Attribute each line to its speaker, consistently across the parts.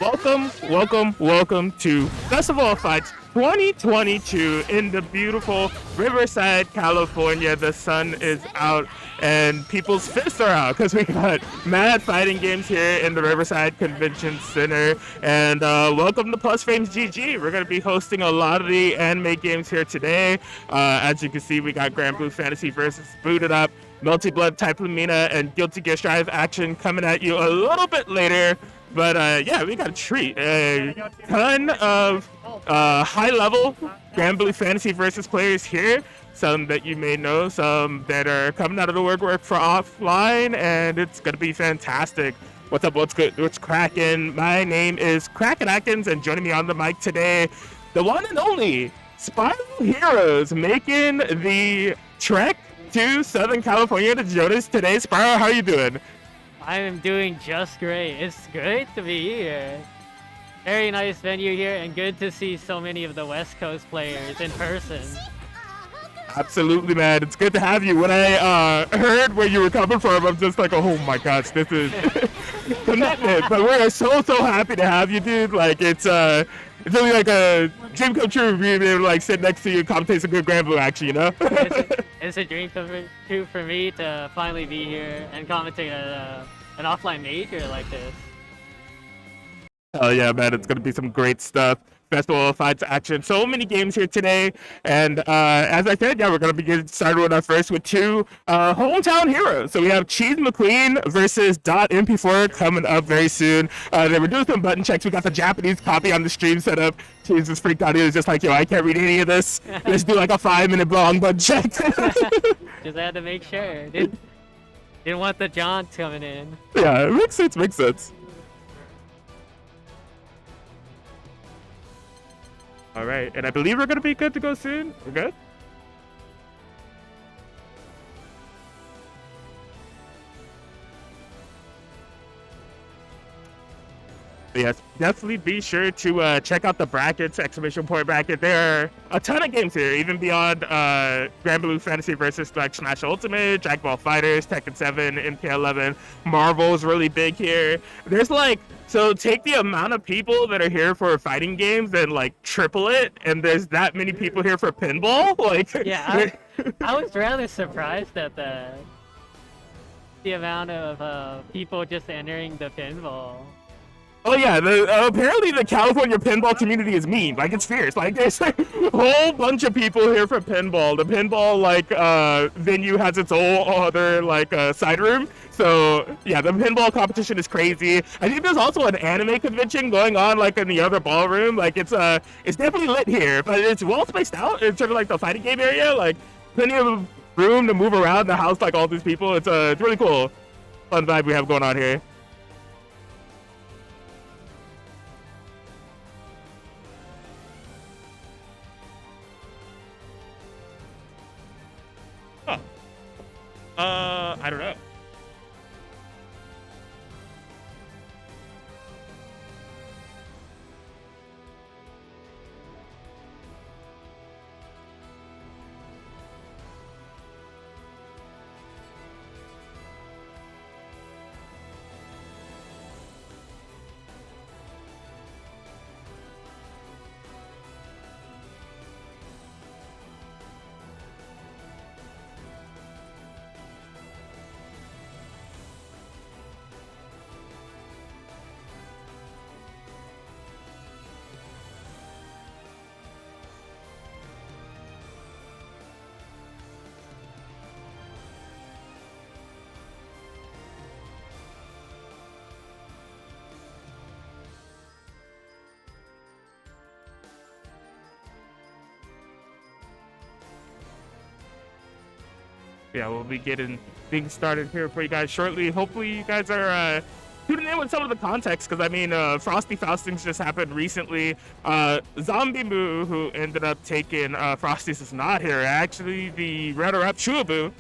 Speaker 1: Welcome to Festival of Fights 2022 in the beautiful Riverside, California. The sun is out and people's fists are out because we got mad fighting games here in the Riverside Convention Center. And welcome to PlusFramesGG. We're going to be hosting a lot of the anime games here today. As you can see, we got Granblue Fantasy versus Booted Up, Multi-Blood Type Lumina, and Guilty Gear Strive action coming at you a little bit later. But yeah, we got a treat. A ton of high-level Granblue Fantasy versus players here. Some that you may know, some that are coming out of the work for offline, and it's going to be fantastic. What's up, what's good, what's cracking? My name is CrackinAtkins, and joining me on the mic today, the one and only SPIRALHEROZ, making the trek to Southern California to join us today. Spiral, how are you doing?
Speaker 2: I am doing just great. It's great to be here. Very nice venue here, and good to see so many of the West Coast players in person.
Speaker 1: Absolutely, man. It's good to have you. When I heard where you were coming from, I'm just like, oh my gosh, this is commitment. But we're so happy to have you, dude. Like, it's really like a dream come true being able to like sit next to you and commentate some good Granblue action, you know?
Speaker 2: It's a dream come true for me to finally be here and commentate an offline major like this.
Speaker 1: Oh yeah, man, it's gonna be some great stuff. Festival of Fights action. So many games here today, and as I said, yeah, we're gonna be getting started with our first with two hometown heroes. So we have CheeseMcQueen versus .mp4 coming up very soon. They were doing some button checks. We got the Japanese copy on the stream set up. Cheese was freaked out. He was just like, yo, I can't read any of this. Let's do like a 5-minute long button check.
Speaker 2: Just had to make sure. Didn't want the jaunt coming in.
Speaker 1: Yeah, it makes sense. All right, and I believe we're gonna be good to go soon. We're good? Yes, definitely be sure to check out the brackets, exclamation point bracket. There are a ton of games here, even beyond Granblue Fantasy versus like Smash Ultimate, Dragon Ball FighterZ, Tekken 7, MK11. Marvel is really big here. There's like, so take the amount of people that are here for fighting games and like triple it, and there's that many people here for pinball. Like,
Speaker 2: yeah, I was rather surprised at the amount of people just entering the pinball.
Speaker 1: Oh yeah, apparently the California pinball community is mean. Like, it's fierce. Like, there's like a whole bunch of people here for pinball. The pinball like venue has its own other like side room. So yeah, the pinball competition is crazy. I think there's also an anime convention going on like in the other ballroom. Like, it's definitely lit here, but it's well spaced out in terms of like the fighting game area. Like, plenty of room to move around the house. Like all these people, it's really cool, fun vibe we have going on here. I don't know. Yeah, we'll be getting things started here for you guys shortly. Hopefully you guys are tuning in with some of the context, because I mean, Frosty Faustings just happened recently. Zombie Moo, who ended up taking Frosty's, is not here. Actually, the runner-up Shuaboo,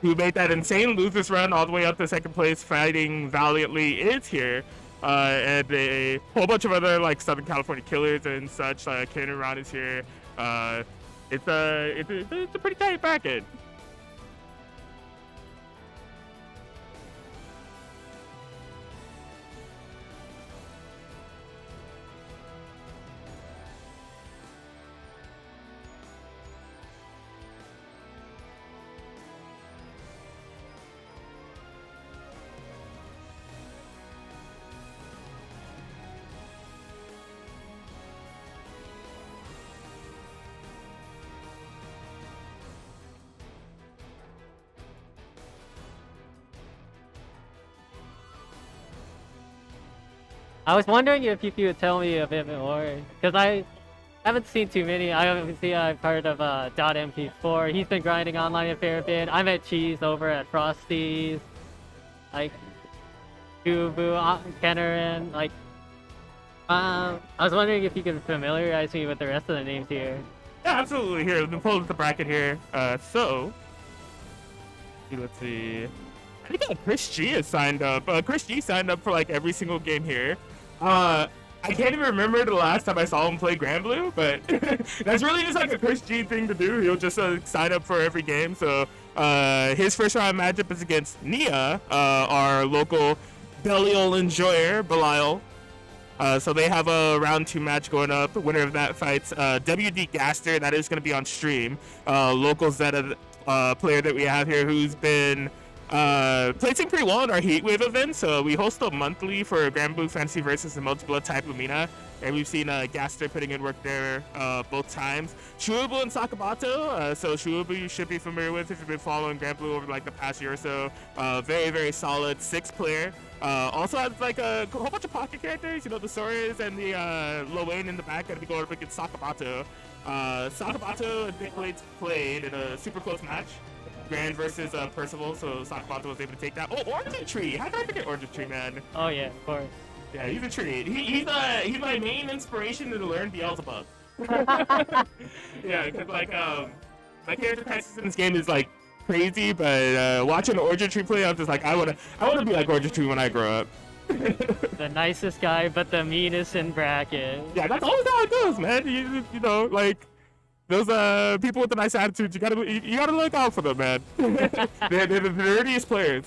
Speaker 1: who made that insane losers run all the way up to second place, fighting valiantly, is here. And a whole bunch of other like Southern California killers and such. Keanu Ron is here. It's a pretty tight bracket.
Speaker 2: I was wondering if you could tell me a bit more, because I haven't seen too many. I've heard of .mp4. He's been grinding online a fair bit. I met Cheese over at Frosty's. Like, Shuaboo, Kennerin, like... I was wondering if you could familiarize me with the rest of the names here.
Speaker 1: Yeah, absolutely. Here, let me pull up the bracket here. Let's see. I think ChrisG is signed up. ChrisG signed up for like every single game here. I can't even remember the last time I saw him play Granblue, but that's really just like a ChrisG thing to do. He'll just sign up for every game. So his first round matchup is against Nia, our local Belial enjoyer, Belial. So they have a round 2 match going up. The winner of that fights WD Gaster. That is going to be on stream. Local Zeta player that we have here who's been placing pretty well in our Heatwave event. So we host them monthly for Granblue Fantasy versus the multiple type Lumina. And we've seen Gaster putting in work there both times. Shuaboo and Sakabato. So Shuaboo you should be familiar with if you've been following Granblue over like the past year or so. Very, very solid 6 player. Also has like a whole bunch of pocket characters, you know, the Soriz and the Loane in the back going to be going up against Sakabato. Sakabato and ThiccBlades played in a super close match. Grand versus Percival, so Sakabato was able to take that. Oh, OrijinTREE! How did I forget OrijinTREE, man?
Speaker 2: Oh yeah, of course.
Speaker 1: Yeah, he's a tree. He's my main inspiration to learn Beelzebub. Yeah, because like my character crisis in this game is like crazy, but watching OrijinTREE play, I'm just like I wanna be like OrijinTREE when I grow up.
Speaker 2: The nicest guy, but the meanest in bracket.
Speaker 1: Yeah, that's always how it goes, man. You know, like those people with the nice attitudes, you gotta look out for them, man. They're the nerdiest players.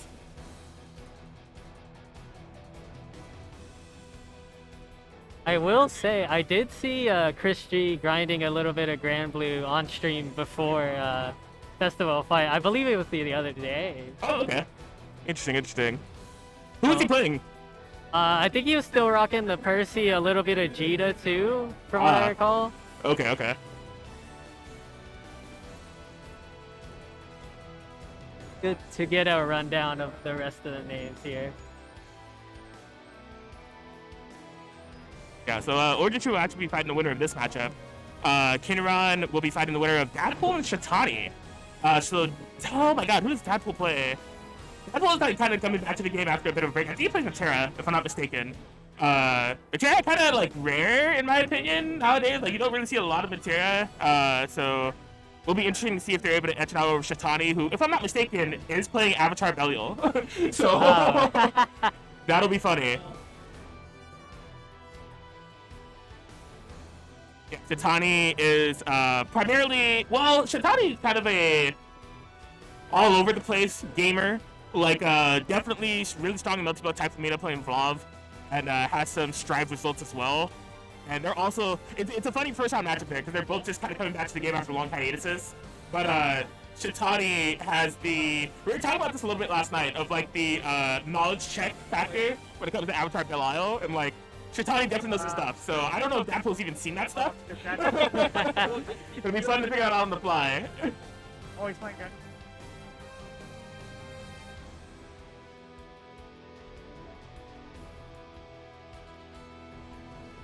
Speaker 2: I will say, I did see ChrisG grinding a little bit of Granblue on stream before Festival fight. I believe it was the other day.
Speaker 1: Oh, okay. Interesting. Who was he playing?
Speaker 2: I think he was still rocking the Percy, a little bit of Djeeta too, from what I recall.
Speaker 1: Okay.
Speaker 2: Good to get a rundown of the rest of the names here.
Speaker 1: Yeah, so OrijinTREE will actually be fighting the winner of this matchup. Kinneron will be fighting the winner of Dadpool and Shatani. Oh my god, who does Dadpool play? Dadpool is like kind of coming back to the game after a bit of a break. I think he plays Matera, if I'm not mistaken. Matera kind of like rare in my opinion nowadays. Like you don't really see a lot of Matera. So it'll be interesting to see if they're able to etch it out over Shatani, who, if I'm not mistaken, is playing Avatar Belial. So that'll be funny. Yeah, Shatani is primarily, well, Shatani is kind of a all over the place gamer. Like definitely really strong in multiple types of meta playing Vlav, and has some Strive results as well. And they're also, it's a funny first round matchup there because they're both just kind of coming back to the game after long hiatuses. But Shatani has we were talking about this a little bit last night of like the knowledge check factor when it comes to Avatar Belial, and like Shatani definitely knows some stuff, so I don't know if Dadpool's even seen that stuff. It'll be fun to figure out on the fly.
Speaker 3: Oh, he's playing good.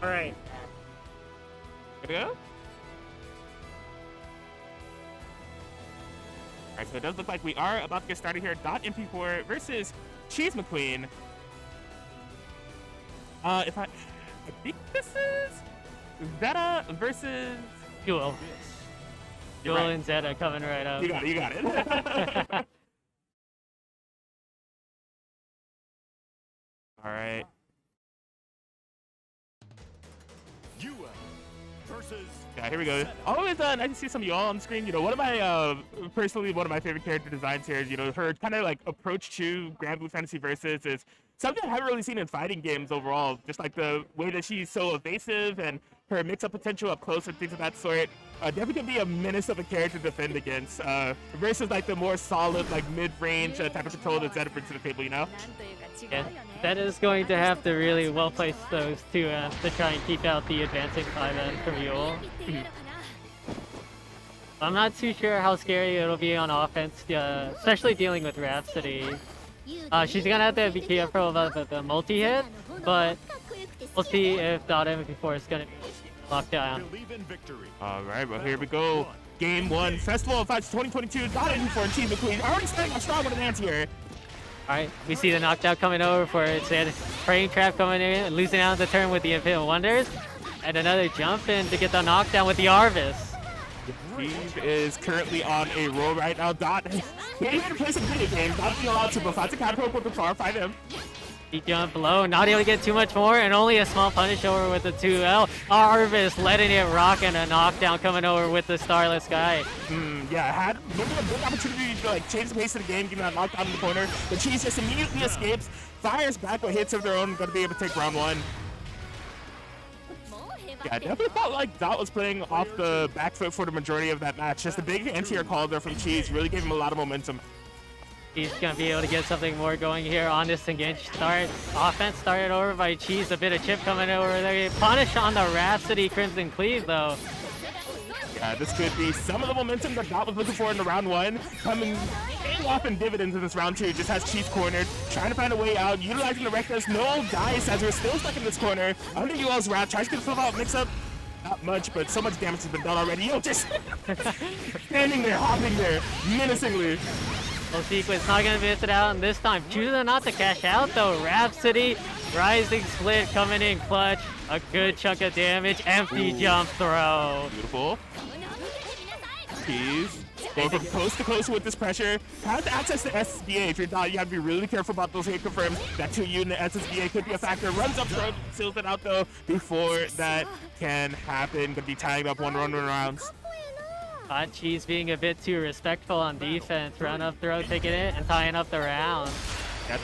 Speaker 3: Alright.
Speaker 1: Good to go? Alright, so it does look like we are about to get started here. .mp4 versus CheeseMcQueen. I think this is Zeta versus
Speaker 2: Yuel. Yuel
Speaker 1: right.
Speaker 2: and Zeta coming right up.
Speaker 1: You got it. All right.
Speaker 4: Yuel versus.
Speaker 1: Yeah, here we go. Always nice to see some Yuel on screen. You know, one of my personally one of my favorite character designs here is, you know, her kind of like approach to Granblue Fantasy Versus is something I haven't really seen in fighting games overall. Just like the way that she's so evasive and her mix-up potential up close and things of that sort. Definitely can be a menace of a character to defend against. Versus like the more solid, like mid-range type of control that Zeta brings to the table, you know?
Speaker 2: Yeah, that is going to have to really well place those two to try and keep out the advancing 5N from Yuel. I'm not too sure how scary it'll be on offense, especially dealing with Rhapsody. She's gonna have to be careful about the multi-hit, but We'll see if .mp4 is gonna be locked down.
Speaker 4: Believe in victory.
Speaker 1: All right, well, here we go. Game 1, Festival of Fights 2022. .mp4 and CheeseMcQueen already starting off strong with an anti-air.
Speaker 2: Alright, we see the knockdown coming over for it. Frame trap coming in, losing out the turn with the Infinite Wonders. And another jump in to get the knockdown with the Arvis.
Speaker 1: Steve is currently on a roll right now. Dot getting ready to play some video games. Not being allowed to before the catapult with the far 5M.
Speaker 2: He jumped low, not able to get too much more, and only a small punish over with the 2L. Arvis letting it rock, and a knockdown coming over with the Starless Sky.
Speaker 1: Yeah, had maybe a big opportunity to like change the pace of the game, give that knockdown in the corner. The Cheese just immediately escapes, fires back with hits of their own, gonna be able to take round 1. Yeah, I definitely felt like Dot was playing off the back foot for the majority of that match. Just a big anti-air call there from Cheese really gave him a lot of momentum.
Speaker 2: He's gonna be able to get something more going here on this engaged start. Offense started over by Cheese, a bit of chip coming over there. Punish on the Rhapsody Crimson Cleave though.
Speaker 1: Yeah, this could be some of the momentum that Dot was looking for in the round 1 paying off in dividends in this round 2. Just has Cheese cornered, trying to find a way out, utilizing the Reckless. No dice as we're still stuck in this corner. Under Yuel's wrap, tries to fill out mix-up. Not much, but so much damage has been done already. Yo, just standing there, hopping there, menacingly.
Speaker 2: Well, Sequence not gonna miss it out, and this time choosing not to cash out though. Rhapsody, Rising Split coming in clutch. A good chunk of damage, empty jump throw.
Speaker 1: Beautiful. Cheese. Go from coast to coast with this pressure. Has access to SSBA. If you're not, you have to be really careful about those hit confirms. That 2 unit SSBA could be a factor. Runs up throw, seals it out though before that can happen. Gonna be tying up one rounds.
Speaker 2: Cheese being a bit too respectful on defense. Run up throw, taking it, and tying up the round.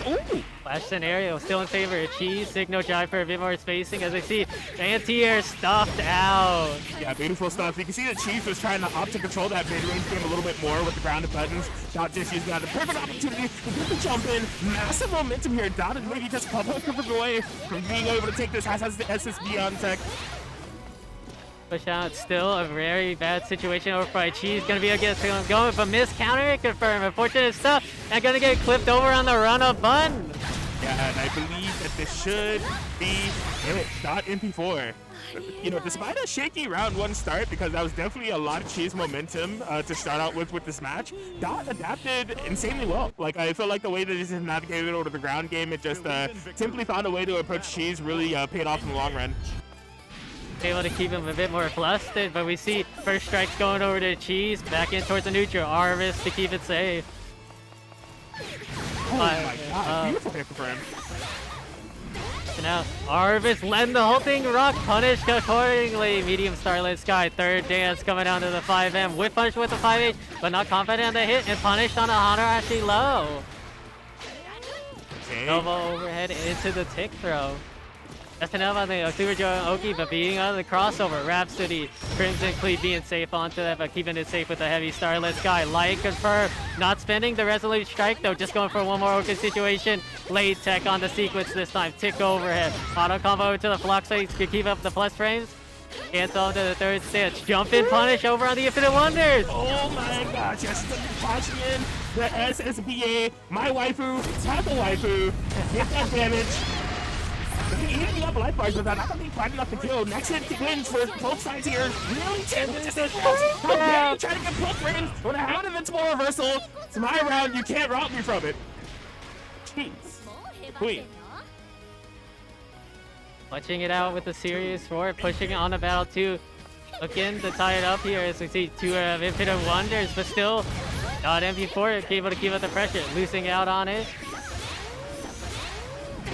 Speaker 1: Ooh.
Speaker 2: Flash scenario still in favor of Cheese. Signal drive for a bit more spacing as I see anti-air stuffed out.
Speaker 1: Yeah, beautiful stuff. You can see that Cheese was trying to opt to control that mid-range game a little bit more with the grounded buttons. Dot just using that. The perfect opportunity to get the jump in. Massive momentum here. Dot is maybe just a couple of away from being able to take this. Has the SSB on tech.
Speaker 2: Push out, still a very bad situation over by Cheese. Gonna be able to get going, but miss counter it confirmed. Unfortunate stuff, and gonna get clipped over on the run-up button.
Speaker 1: Yeah, and I believe that this should be Dot MP4. You know, despite a shaky round 1 start, because that was definitely a lot of Cheese momentum to start out with this match, Dot adapted insanely well. Like, I feel like the way that he just navigated over the ground game, it just simply found a way to approach Cheese, really paid off in the long run.
Speaker 2: Able to keep him a bit more flustered, but we see first strikes going over to Cheese, back in towards the neutral. Arvis to keep it safe.
Speaker 1: Oh my god, beautiful hit for him.
Speaker 2: So now Arvis letting the whole thing rock, punished accordingly. Medium Starlit Sky, third dance coming down to the 5M. Whip punish with the 5H, but not confident in the hit, and punished on a Hanarashi low.
Speaker 1: Okay.
Speaker 2: Nova overhead into the tick throw. That's enough on the Super Joe Oki, but beating on the crossover. Rhapsody, Crimson Cleave being safe onto that, but keeping it safe with the heavy Starlit Sky. Light confirmed, not spending the Resolute Strike though, just going for one more Oki situation. Late tech on the sequence this time, tick overhead. Auto combo over to the Flux so he can keep up the plus frames. Cancel to the third stitch. Jump in punish over on the Infinite Wonders.
Speaker 1: Oh my gosh, yes, punching in the SSBA. My waifu, tackle waifu. Get that damage. Eating up life bars with that, not gonna be quite enough to kill. Next hit wins for both sides here. Really changes this. How dare you try to get both frames when I have an invincible reversal? It's my round, you can't rob me from it. Jeez. Queen.
Speaker 2: Watching it out with the Serious 4, pushing it on the battle 2. Looking to tie it up here as we see 2 Infinite Wonders, but still, MP4 able to keep up the pressure, losing out on it.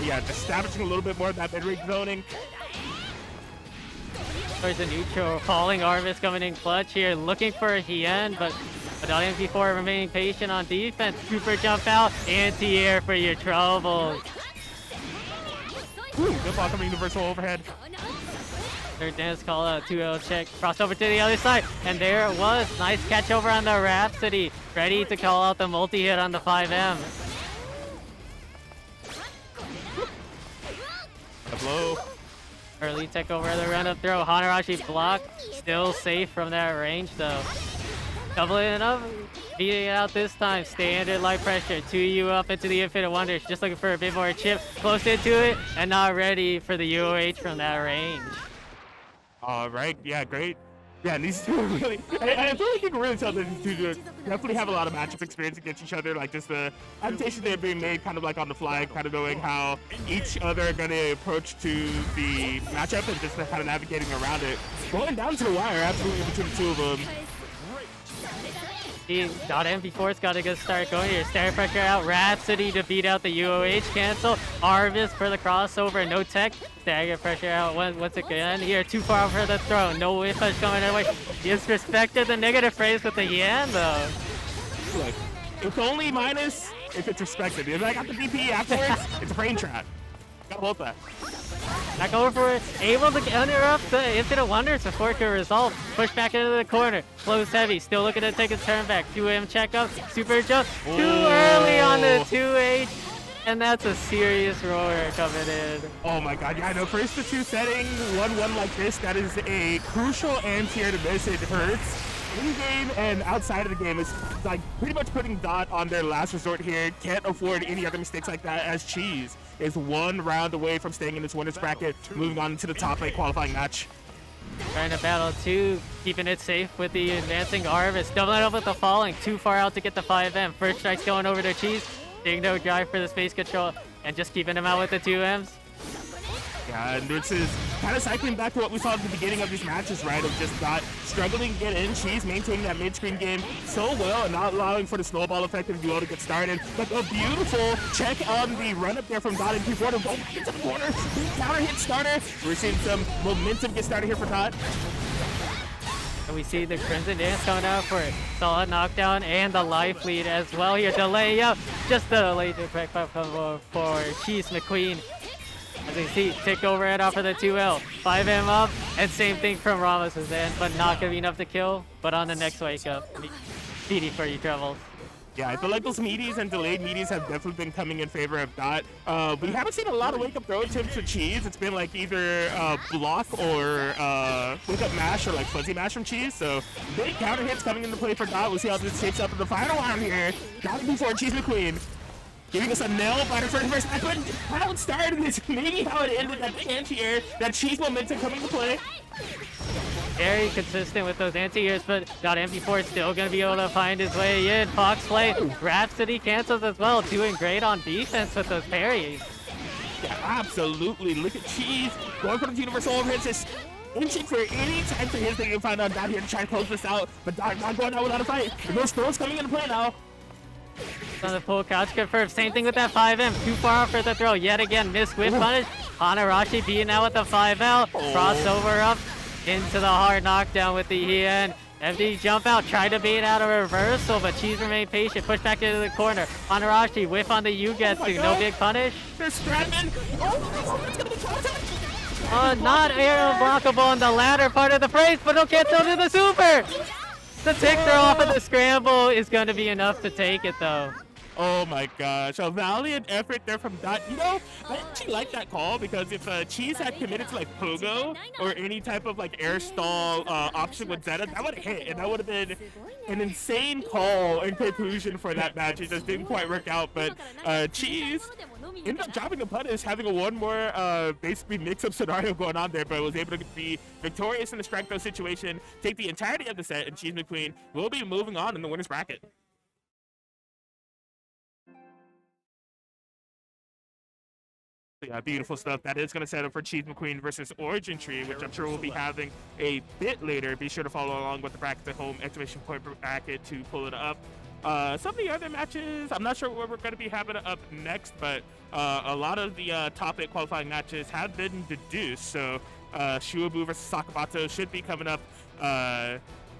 Speaker 1: Yeah, establishing a little bit more of that mid-range zoning.
Speaker 2: Towards the neutral, falling Arvis coming in clutch here, looking for a Hien, but MP4 remaining patient on defense. Super jump out, anti-air for your troubles.
Speaker 1: Ooh, good ball coming universal overhead.
Speaker 2: Third dance call out, 2L check, crossover to the other side, and there it was. Nice catch over on the Rhapsody, ready to call out the multi-hit on the 5M.
Speaker 1: A blow.
Speaker 2: Early tech over the run-up throw. Hanarashi block. Still safe from that range, though. Doubling it up. beating it out this time. Standard light pressure. 2U up into the Infinite Wonders. Just looking for a bit more chip. Close into it and not ready for the UOH from that range.
Speaker 1: All right. Yeah, great. Yeah, and these two are really, I feel like you can really tell that these two definitely have a lot of matchup experience against each other. Like just the adaptations they're being made kind of like on the fly, kind of knowing how each other are going to approach to the matchup and just kind of navigating around it. Going down to the wire, absolutely, between the two of them.
Speaker 2: MP4's got a good start going here. Stare pressure out. Rhapsody to beat out the UOH cancel. Harvest for the crossover. No tech. Stagger pressure out once again. Here, too far for the throw. No whip push coming their way. Disrespected the negative phrase with the Yan though.
Speaker 1: Look, it's only minus if it's respected. If I got the DP afterwards, it's a frame trap. Gotta hold that.
Speaker 2: Back over for it. Able to interrupt the Infinite Wonders before it can resolve. Push back into the corner. Close heavy. Still looking to take a turn back. 2M check up. Super jump. Too early on the 2H. And that's a serious roar coming in.
Speaker 1: Oh my god, yeah, I know. First to two setting, 1-1 like this, that is a crucial anti-air to miss. It hurts. In-game and outside of the game is like pretty much putting Dot on their last resort here. Can't afford any other mistakes like that, as Cheese is one round away from staying in this winner's bracket, moving on to the top 8 qualifying match.
Speaker 2: Trying to battle 2, keeping it safe with the advancing Harvest. Doubling up with the falling, too far out to get the 5M. First strike's going over to Cheese. Big no drive for the space control, and just keeping him out with the 2Ms.
Speaker 1: Yeah, and this is kind of cycling back to what we saw at the beginning of these matches, right? Of just Dot struggling to get in. Cheese maintaining that mid-screen game so well and not allowing for the snowball effect of Yuel to get started. But a beautiful check on the run-up there from Dot in P4 to go back into the corner. Counter hit starter. We're seeing some momentum get started here for Dot.
Speaker 2: And we see the Crimson Dance coming out for it. Solid knockdown and the life lead as well here. Delay up. Just the laser quick combo for CheeseMcQueen. As we see, take overhead off of the 2L. 5M up, and same thing from Ramos' end, but not going to be enough to kill. But on the next wake up, speedy for you troubles.
Speaker 1: Yeah, I feel like those meaties and delayed meaties have definitely been coming in favor of Dot. We haven't seen a lot of wake-up throw attempts for Cheese. It's been like either block or wake-up mash or like fuzzy mash from Cheese. So big counter hits coming into play for Dot. We'll see how this shapes up in the final round here. Dot before CheeseMcQueen. Giving us a nail biter for the first time. But how it started is maybe how it ended. That big anti-air, that Cheese momentum coming to play.
Speaker 2: Very consistent with those anti-airs, but MP4 is still going to be able to find his way in. Fox play, Rhapsody cancels as well. Doing great on defense with those parries.
Speaker 1: Yeah, absolutely. Look at Cheese going for the universal overhead. Just inching for any time for his thing and find out Dot here to try to close this out. But Dot not going out without a fight. And those throws coming into play now.
Speaker 2: On the full couch confirmed. Same thing with that 5M. Too far off for the throw. Yet again, missed whip punish. Hanarashi beating out with the 5L. Crossover up into the hard knockdown with the EN. MD jump out. Tried to bait out a reversal, but Cheese remained patient. Push back into the corner. Hanarashi whiff on the Ugetsu. No big punish.
Speaker 1: They're strapping. Oh, it's going to be contact.
Speaker 2: Not air blockable in the latter part of the phrase, but it'll cancel to the super. The tick throw off of the scramble is going to be enough to take it, though.
Speaker 1: Oh my gosh, a valiant effort there from Dot. You know, I actually like that call because if Cheese had committed to like Pogo or any type of like air stall option with Zeta, that would have hit, and that would have been an insane call in conclusion for that match. It just didn't quite work out, but Cheese ended up dropping the punish, having a one more basically mix-up scenario going on there, but was able to be victorious in the strike throw situation, take the entirety of the set, and CheeseMcQueen will be moving on in the winner's bracket. Yeah, beautiful stuff. That is going to set up for CheeseMcQueen versus OrijinTREE, which I'm sure we'll be having a bit later. Be sure to follow along with the bracket at home exclamation point bracket to pull it up. Some of the other matches, I'm not sure what we're going to be having up next, but a lot of the top 8 qualifying matches have been deduced. So Shuaboo versus Sakabato should be coming up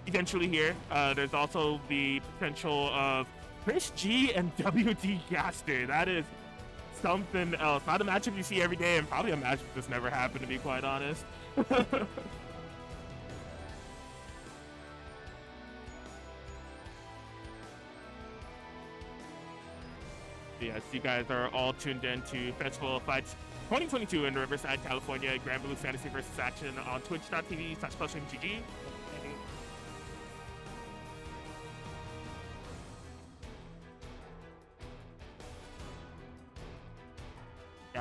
Speaker 1: eventually here. There's also the potential of ChrisG and WD Gaster. That is something else. Not a matchup you see every day, and probably a matchup that's never happened, to be quite honest. Yes, you guys are all tuned in to Festival of Fights 2022 in Riverside, California. Granblue Fantasy versus action on twitch.tv/PlusFramesGG.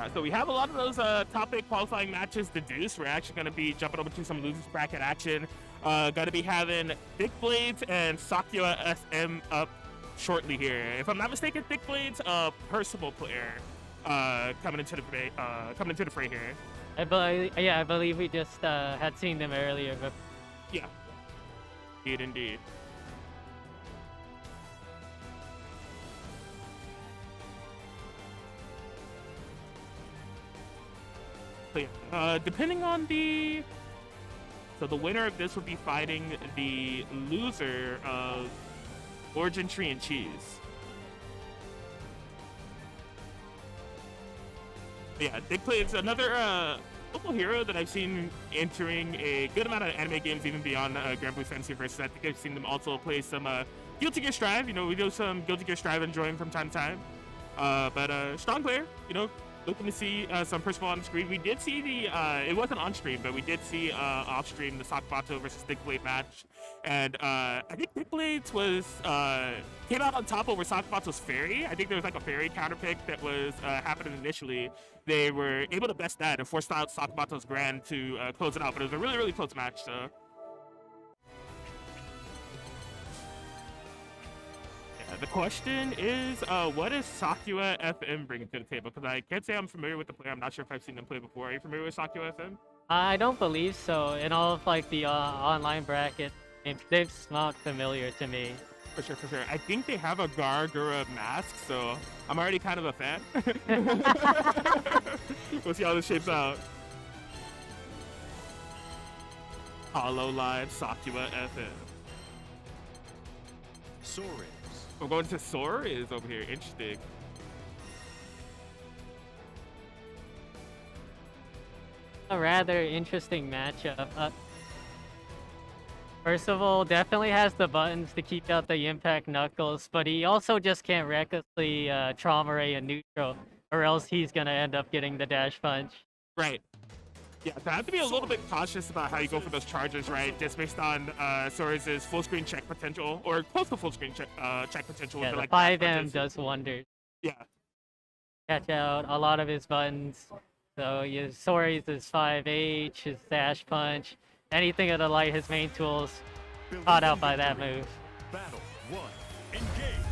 Speaker 1: Yeah, so we have a lot of those top 8 qualifying matches deduced. We're actually going to be jumping over to some losers bracket action. Going to be having ThiccBlades and SakuyaFM up shortly here. If I'm not mistaken, ThiccBlades, Percival player, coming into the fray here.
Speaker 2: I believe we just had seen them earlier. But...
Speaker 1: Yeah, indeed. Depending on the winner of this would be fighting the loser of OrijinTREE and Cheese. Yeah, ThiccBlades, another local hero that I've seen entering a good amount of anime games, even beyond Granblue Fantasy versus. I think I've seen them also play some Guilty Gear Strive. You know, we do some Guilty Gear Strive enjoying from time to time. But strong player, you know. Looking to see some Percival on the screen. We did see the, it wasn't on stream, but we did see off stream the Sakabato versus ThiccBlade match. And I think ThiccBlades was, came out on top over Sakabato's Fairy. I think there was like a Fairy counterpick that was happening initially. They were able to best that and forced out Sakabato's Grand to close it out. But it was a really, really close match, so. The question is, what is SakuyaFM bringing to the table? Because I can't say I'm familiar with the player. I'm not sure if I've seen them play before. Are you familiar with SakuyaFM?
Speaker 2: I don't believe so. In all of like the online bracket, they've not familiar to me.
Speaker 1: For sure. I think they have a Gargura mask, so I'm already kind of a fan. We'll see how this shapes out. Hollow Live SakuyaFM.
Speaker 4: Soriz.
Speaker 1: We're going to Soriz over here. Interesting.
Speaker 2: A rather interesting matchup. Percival definitely has the buttons to keep out the impact knuckles, but he also just can't recklessly trauma ray a neutral, or else he's gonna end up getting the dash punch.
Speaker 1: Right. Yeah, so I have to be a little bit cautious about how you go for those charges, right? Just based on Soriz's full screen check potential, or close to full screen check potential.
Speaker 2: Yeah,
Speaker 1: with
Speaker 2: the
Speaker 1: like
Speaker 2: 5M does wonders.
Speaker 1: Yeah.
Speaker 2: Catch out a lot of his buttons. So you Soriz is 5H, his dash punch, anything of the light, his main tools, caught out by that move.
Speaker 4: Battle 1. Engage.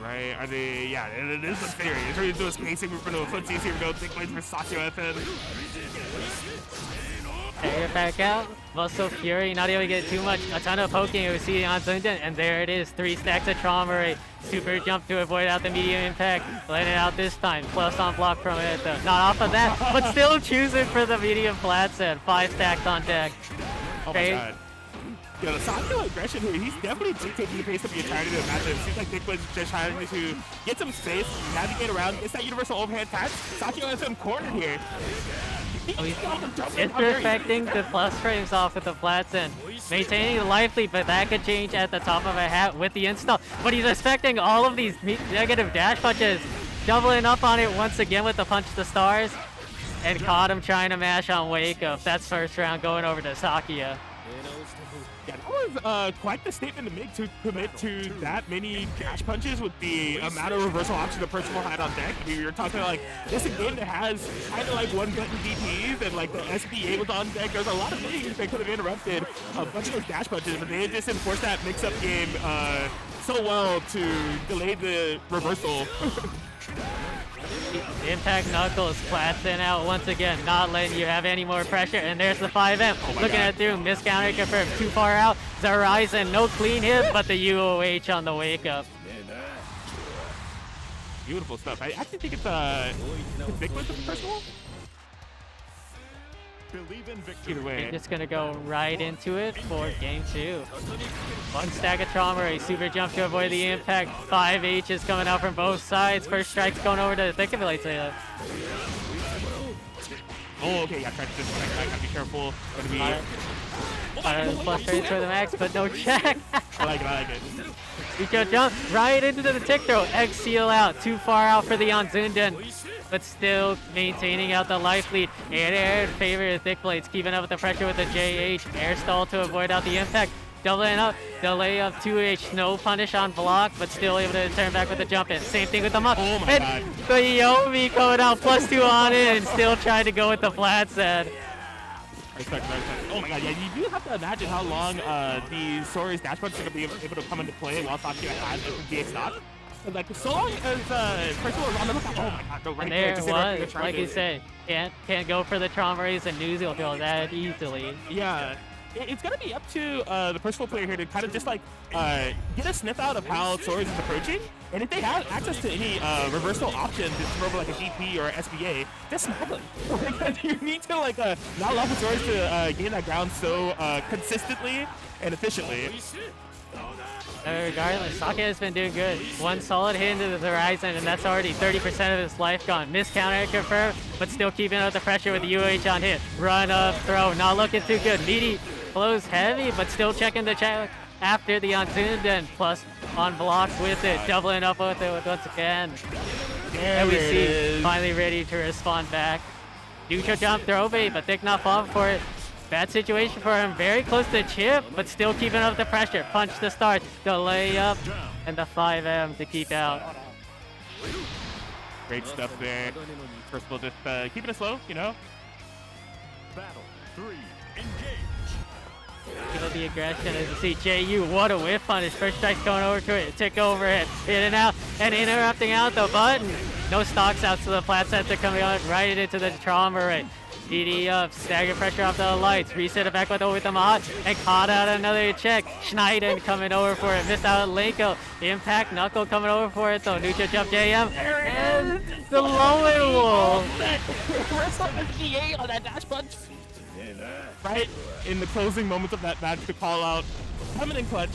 Speaker 1: Right, are they, yeah, it is a theory. It's ready to do a spacing, we're going to a footsies, here we go, ThiccBlades for SakuyaFM.
Speaker 2: There, back out. Muscle Fury, not able to get too much, a ton of poking. We see on Zundan, and there it is. 3 stacks of trauma ray. Super jump to avoid out the medium impact. Letting it out this time. Plus on block from it, though. Not off of that, but still choosing for the medium flat set. 5 stacks on deck.
Speaker 1: Oh my god. Yeah, the Sakuya aggression here, he's definitely dictating the pace of the entirety of the match. It seems like ThiccBlades is just trying to get some space, navigate around, gets that universal overhand touch. SakuyaFM cornered here.
Speaker 2: It's perfecting the plus frames off with the flats and maintaining the life lead, but that could change at the top of a hat with the install. But he's expecting all of these negative dash punches, doubling up on it once again with the punch to stars, and caught him trying to mash on wake up. That's first round going over to Sakuya.
Speaker 1: Yeah, that was quite the statement to make, to commit to that many dash punches with the amount of reversal options that Percival had on deck. I mean, we were talking like, this is a game that has kind of like one button DPs and like the SB was on deck. There's a lot of things that could have interrupted a bunch of those dash punches, but they just enforced that mix-up game so well to delay the reversal.
Speaker 2: Impact Knuckles flatten out once again, not letting you have any more pressure, and there's the 5M. Looking at through, miscounter confirmed, too far out. Horizon, no clean hit, but the UOH on the wake up.
Speaker 1: Beautiful stuff. I actually think it's ThiccBlades with the first one.
Speaker 4: Believe in victory.
Speaker 1: Either way.
Speaker 2: We're just gonna go right into it for game 2. 1 stack of trauma ray, super jump to avoid the impact. 5 H's coming out from both sides. First strike's going over to the ThiccBlades.
Speaker 1: Oh, okay, yeah, try to disconnect. I gotta be careful. Gonna be.
Speaker 2: Plus trades for the max, but no check.
Speaker 1: I like it.
Speaker 2: Eco jump right into the tick throw. Egg seal out, too far out for the Onzundan, but still maintaining out the life lead. Air in favor of ThiccBlades, keeping up with the pressure with the JH. Air stall to avoid out the impact. doubling up, delay of 2H, no punish on block, but still able to turn back with the jump in. Same thing with the Mach.
Speaker 1: Oh my
Speaker 2: And
Speaker 1: God.
Speaker 2: the Yomi coming out +2 on it and still trying to go with the flat set.
Speaker 1: Respect. Oh my God, yeah, you do have to imagine how long the Soriz dash punch are going to be able to come into play while Sakuya has DX stock. Like, so long as Percival is on the lookout. Oh my God, no, right
Speaker 2: And there it
Speaker 1: just
Speaker 2: was, like you said, can't go for the trauma raise and Nuzil kill that easily.
Speaker 1: Yeah, it's gonna be up to the Percival player here to kind of just like get a sniff out of how Soriz is approaching, and if they have access to any reversal options to throw like a DP or SBA, just smack them. Because you need to like not allow for Soriz to gain that ground so consistently and efficiently.
Speaker 2: Regardless, Saka has been doing good. One solid hit into the horizon, and that's already 30% of his life gone. Missed counter confirmed, but still keeping up the pressure with the UH on hit. Run up, throw, not looking too good. Meaty flows heavy, but still checking the check after the on-tuned, and plus on block with it, doubling up with it once again. And we see finally ready to respond back. Neutral jump throw bait, but Thick not falling for it. Bad situation for him, very close to chip, but still keeping up the pressure. Punch to start, delay up, and the 5M to keep out.
Speaker 1: Great stuff there. Percival just keeping it slow, you know?
Speaker 4: Battle 3, engage.
Speaker 2: Feel the aggression as you see JU, what a whiff punish. First strike's going over to it, tick overhead, in and out, and interrupting out the button. No stocks out, so the flat sets are coming out right into the trauma rate. DD up, stagger pressure off the lights, reset it back with the Mahat, and caught out another check. Schneiden coming over for it, missed out Linko. Impact Knuckle coming over for it though. Neutral jump JM, and the lowing wolf.
Speaker 1: on that dash punch. Right in the closing moments of that match to call out coming in clutch.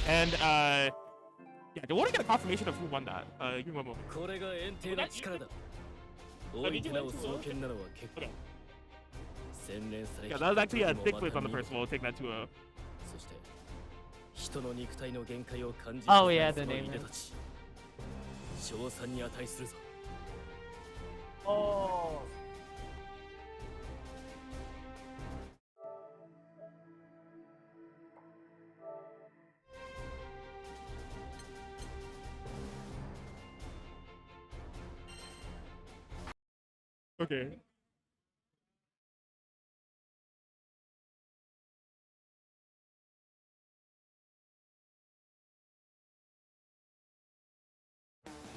Speaker 1: And yeah, I want to get a confirmation of who won that. Give me one moment. Okay. Yeah, that was actually a ThiccBlades on the Percival. We'll take that 2-0.
Speaker 2: Oh yeah, the name.
Speaker 1: Oh. Okay.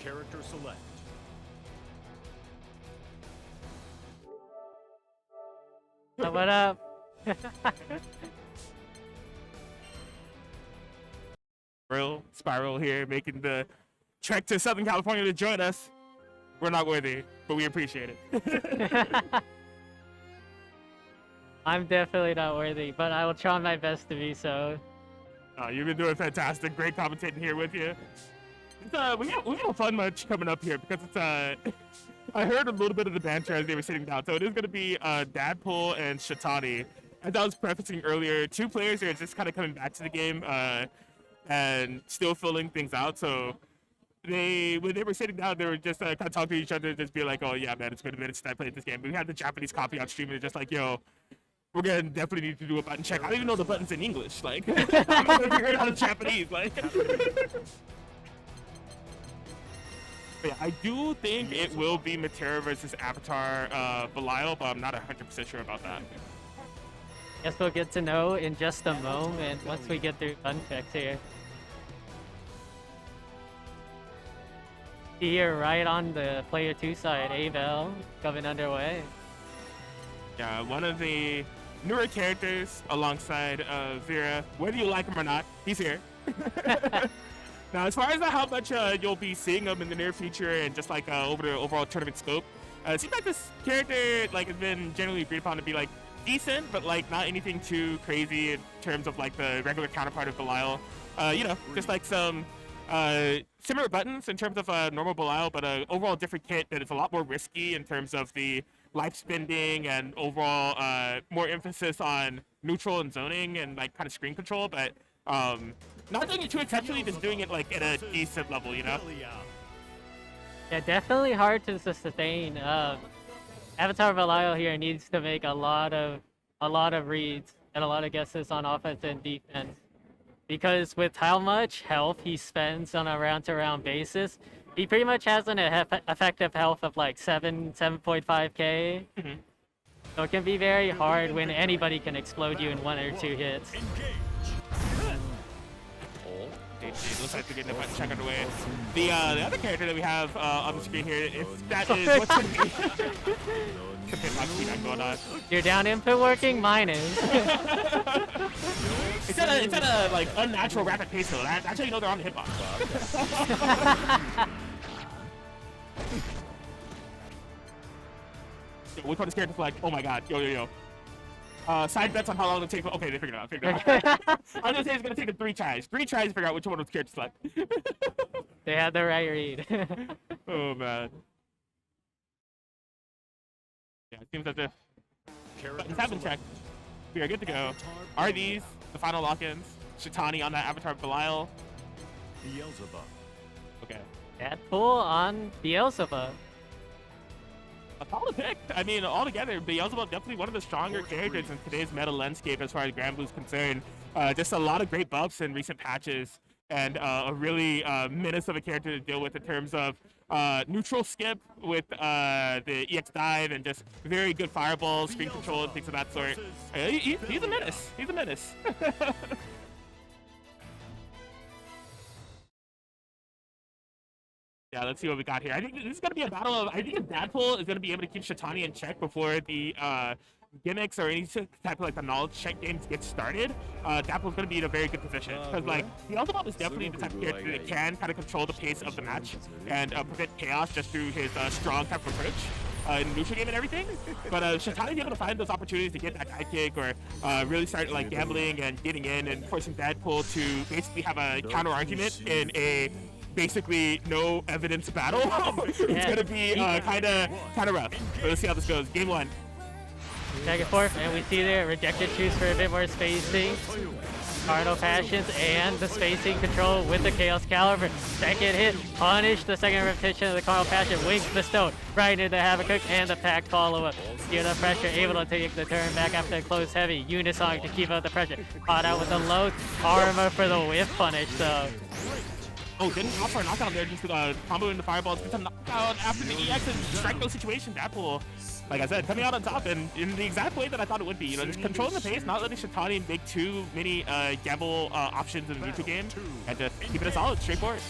Speaker 4: Character select.
Speaker 2: What up?
Speaker 1: Spiral here making the trek to Southern California to join us. We're not worthy, but we appreciate it.
Speaker 2: I'm definitely not worthy, but I will try my best to be so.
Speaker 1: You've been doing fantastic. Great commentating here with you. It's, we got a fun match coming up here because it's I heard a little bit of the banter as they were sitting down. So it is going to be Dadpool and Shatani. As I was prefacing earlier, two players are just kind of coming back to the game and still filling things out. So when they were sitting down, they were just kind of talking to each other, just be like, "Oh yeah, man, it's been a minute since I played this game." But we had the Japanese copy on stream, and they're just like, "Yo, we're gonna definitely need to do a button check." I don't even know the buttons in English. Like, I'm gonna figure it out in Japanese. Like. Yeah, I do think it will be Matera versus Avatar Belial, but I'm not 100% sure about that.
Speaker 2: Guess we'll get to know in just a moment once we get through fun checks here. Here, right on the player 2 side, Abel coming underway.
Speaker 1: Yeah, one of the newer characters alongside Vera. Whether you like him or not, he's here. Now, as far as how much you'll be seeing him in the near future and just like over the overall tournament scope, it seems like this character like has been generally agreed upon to be like decent, but like not anything too crazy in terms of like the regular counterpart of Belial. You know, just like some similar buttons in terms of normal Belial, but overall different kit that is a lot more risky in terms of the life spending and overall more emphasis on neutral and zoning and like kind of screen control, but not doing it too exceptionally, just doing it like at a decent level, you know?
Speaker 2: Yeah, definitely hard to sustain. Avatar Belial here needs to make a lot of reads and a lot of guesses on offense and defense. because with how much health he spends on a round-to-round basis, he pretty much has an effective health of like 7.5k. So it can be very hard when anybody can explode you in 1 or 2 hits.
Speaker 1: Looks like we're getting a check underway. The other character that we have on the screen here, if that is what's going to be. Some hitbox feedback going on.
Speaker 2: Your down input working? Mine is.
Speaker 1: It's at a like unnatural rapid pace though. That's how you know they're on the hitbox. Which one is character flag? Oh my god. Yo. Side bets on how long it'll take. Okay, they figured it out. I'm gonna say it's gonna take them 3 tries. 3 tries to figure out which one was character select.
Speaker 2: They had the right read.
Speaker 1: Oh man. Yeah, it seems as if buttons have been checked. We are good to go. Are these the final lock-ins? Shatani on that avatar of Belial.
Speaker 4: Beelzebub.
Speaker 1: Okay.
Speaker 2: Dadpool on Beelzebub.
Speaker 1: A solid pick. I mean, altogether, Beelzebub definitely one of the stronger characters in today's meta landscape as far as Granblue is concerned. Just a lot of great buffs in recent patches, and a really menace of a character to deal with in terms of neutral skip with the EX dive and just very good fireballs, screen control, and things of that sort. He's a menace. He's a menace. Yeah, let's see what we got here. I think this is going to be a battle of... I think if Dadpool is going to be able to keep Shatani in check before the gimmicks or any type of like the knowledge check games get started, Dadpool's going to be in a very good position. Because like, Beelzebub is definitely the type of character that can kind of control the pace of the match and prevent chaos just through his strong type of approach in the neutral game and everything. But Shatani is able to find those opportunities to get that high kick or really start like gambling and getting in and forcing Dadpool to basically have a counter argument in a basically no evidence battle. It's gonna be kind of rough. But let's see how this goes. Game 1.
Speaker 2: Back and forth, and we see there rejected choose for a bit more spacing. Cardinal Passions and the spacing control with the Chaos Caliber. Second hit, punish the second repetition of the Cardinal Passion, wings the stone right into the Havoc and the packed follow-up. Feel the pressure, able to take the turn back after a close heavy. Unisong to keep up the pressure. Caught out with the low karma for the whiff punish though.
Speaker 1: Oh, didn't opt for a knockout there, just combo into fireballs, get some knockout after the EX and strike those situations. Dadpool, like I said, coming out on top and in the exact way that I thought it would be. You know, just controlling the pace, not letting Shatani make too many gamble options in the neutral game, and just keeping it solid, straightforward.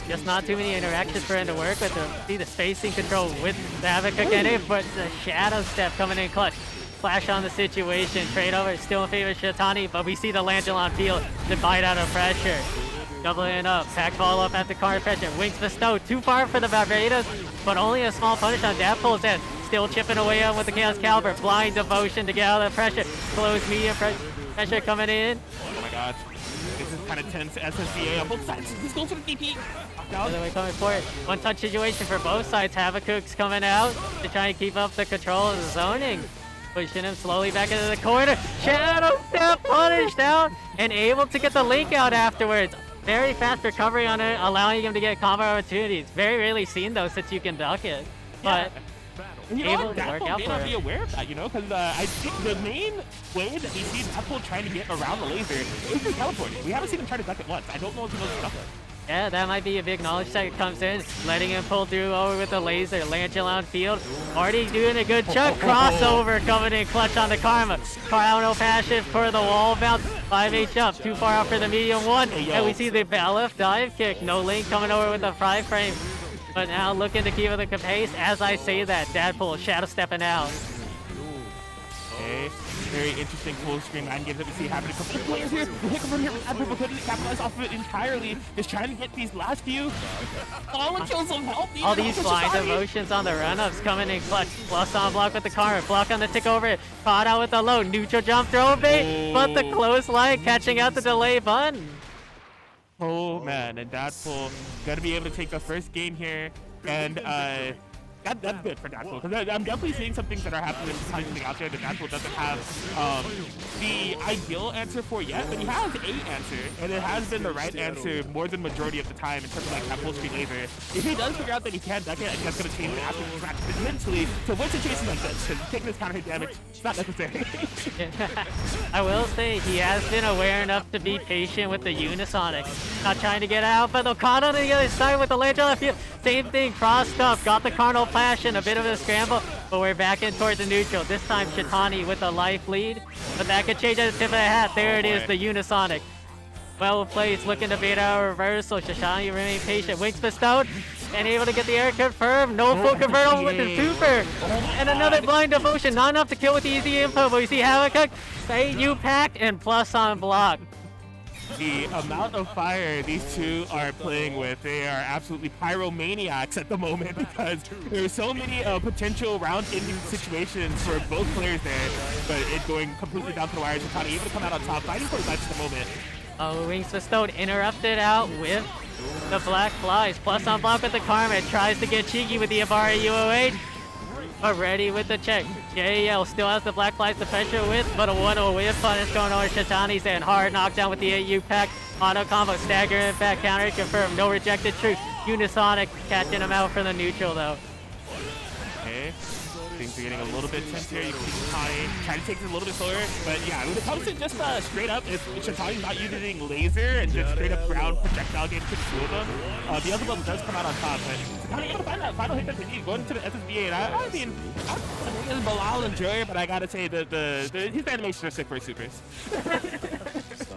Speaker 2: Just not too many interactions for him to work with. See the spacing control with the Havoc in it, but the shadow step coming in clutch. Flash on the situation, trade over, still in favor of Shatani, but we see the Langelon field to bite out of pressure. Doubling up, pack follow up at the card pressure, wings bestow, too far for the Barbados, but only a small punish on Dadpool's end. Still chipping away on with the Chaos Caliber, blind devotion to get out of the pressure, close media pressure coming in.
Speaker 1: Oh my god, this is kind of tense. SSBA on both sides. This goes for the DP.
Speaker 2: Other way coming for it. One touch situation for both sides. Havocooks coming out to try and keep up the control of the zoning. Pushing him slowly back into the corner. Shadow step punished out and able to get the link out afterwards. Very fast recovery on it, allowing him to get combo opportunities. Very rarely seen those since you can duck it. But
Speaker 1: you know
Speaker 2: able
Speaker 1: what?
Speaker 2: to work
Speaker 1: Dadpool
Speaker 2: out
Speaker 1: may
Speaker 2: for
Speaker 1: not
Speaker 2: him.
Speaker 1: be aware of that, you know, because I think the main way that we see Dadpool trying to get around the laser is through teleporting. We haven't seen him try to duck it once. I don't know if he knows stuff.
Speaker 2: Yeah, that might be a big knowledge check comes in, letting him pull through over with the laser. Langelon field, already doing a good chunk. Crossover coming in clutch on the Karma. Cardinal Passion for the wall bounce. 5H up, too far out for the medium one. And we see the Balif dive kick. No link coming over with the 5 frame. But now looking to keep up the pace. As I say that, Dadpool shadow stepping out.
Speaker 1: Okay. Very interesting full screen mind games that we see happening. Couple of players here. The hit from here, Dadpool couldn't capitalize off of it entirely. Just trying to get these last few. Oh, and kill some help.
Speaker 2: All these blind devotions on the run-ups coming in clutch. Plus on block with the Karma. Block on the tick over it. Caught out with the low. Neutral jump throw bait. But the close line catching out the delay button.
Speaker 1: Oh man, and Dadpool gonna be able to take the first game here. And That's good for Dadpool, because I'm definitely seeing some things that are happening out there that Dadpool doesn't have the ideal answer for yet, but he has a answer, and it has been the right answer more than majority of the time in terms of like that full screen laser. If he does figure out that he can duck it, I think that's going to change the aspect mentally to win situations like this, because taking this counter hit damage, it's not necessary.
Speaker 2: I will say he has been aware enough to be patient with the Unisonic. Not trying to get out, but Okada on the other side with the ledge on the field. Same thing, crossed up, got the Carnal Passion, a bit of a scramble, but we're back in towards the neutral. This time Shatani with a life lead, but that could change at the tip of the hat. There it is, the Unisonic. Well placed, looking to beat our reversal. Shatani remain patient, wings bestowed, and able to get the air confirmed. No full convertible with the super, and another blind devotion. Not enough to kill with the easy input, but we see Habakkuk, AU packed, and plus on block.
Speaker 1: The amount of fire these two are playing with, they are absolutely pyromaniacs at the moment, because there's so many potential round-ending situations for both players there, but it going completely down to the wire. Shatani able to come out on top, fighting for his life at the moment.
Speaker 2: Oh, wings bestowed, interrupted out with the black flies. Plus on block with the Karma, tries to get cheeky with the Ibarra UOH, but ready with the check. JL still has the black flies to pressure with, but a 1-0 whip punish going over Shatani's end. Hard knockdown with the AU pack. Auto combo, stagger impact, counter confirmed. No rejected truth. Unisonic catching him out for the neutral though.
Speaker 1: Okay. Things are getting a little bit tense here. You can see Shatani trying to take it a little bit slower, but yeah, when it comes to just straight up, if Shatani's not using laser and just straight up ground projectile game to two of them, Beelzebub does come out on top, but Shatani able to find that final hit that they need, going to the SSBA, and I mean, I'm Belial enjoyer, but I gotta say his animations are sick for his supers.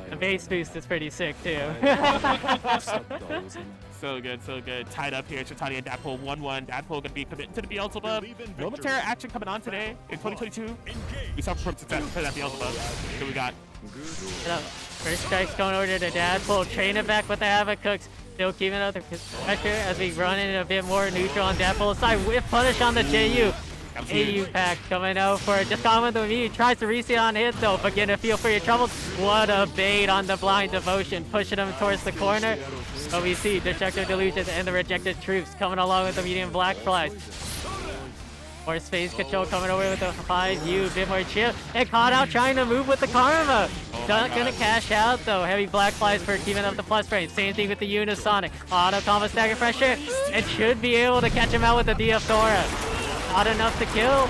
Speaker 2: The base boost is pretty sick too.
Speaker 1: So good, so good. Tied up here, Shatani and Dadpool 1-1. Dadpool gonna be committing to the Beelzebub. Momentary action coming on today in 2022. We saw from success for that Beelzebub. So we got
Speaker 2: first strike's going over to Dadpool. Train it back with the Habakkuk's. Still keeping up the pressure as we run in a bit more neutral on Dadpool's side. Whip punish on the JU. AU pack coming out for it. Just gone with the immediate. Tries to reset on hit though, but getting a feel for your troubles. What a bait on the blind devotion, pushing him towards the corner. But we see Destructive Delusions and the rejected troops coming along with the medium black flies. More space control coming over with the 5U, a bit more chill. And caught out trying to move with the Karma. Not gonna cash out though. Heavy black flies for keeping up the plus frame. Same thing with the Unisonic. Auto combo stagger pressure. And should be able to catch him out with the DF Thora. Not enough to kill,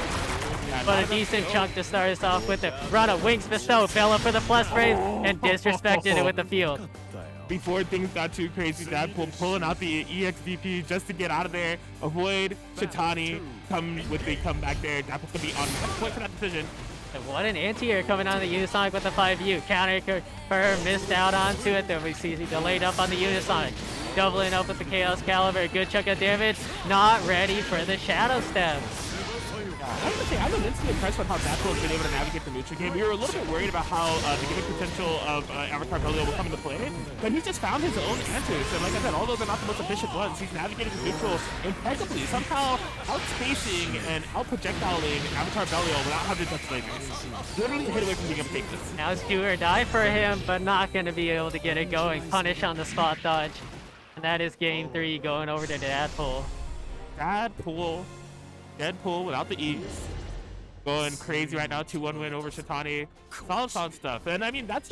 Speaker 2: but a decent chunk to start us off with it. Run wings bestow, fell up for the plus frame, and disrespected it with the field.
Speaker 1: Before things got too crazy, Dadpool pulling out the EXDP just to get out of there, avoid Shatani, come back there. Dadpool's gonna be on point for that decision.
Speaker 2: And what an anti-air coming on the Unisonic with the 5U. Counter confirm, missed out onto it. Then we see delayed up on the Unisonic. Doubling up with the Chaos Caliber, good chunk of damage. Not ready for the Shadow Step.
Speaker 1: I have to say, I'm immensely impressed with how Dadpool has been able to navigate the neutral game. We were a little bit worried about how the gimmick potential of Avatar Belial will come into play, but he's just found his own answers. And like I said, although they're not the most efficient ones, he's navigated the neutral impeccably, somehow outspacing and outprojectiling Avatar Belial without having to touch lasers. Literally a hit away from being able to take this.
Speaker 2: Now it's do or die for him, but not going to be able to get it going. Punish on the spot dodge. And that is game 3 going over to Dadpool.
Speaker 1: Deadpool without the E's. Going crazy right now, 2-1 win over Shatani. Solid stuff. And I mean, that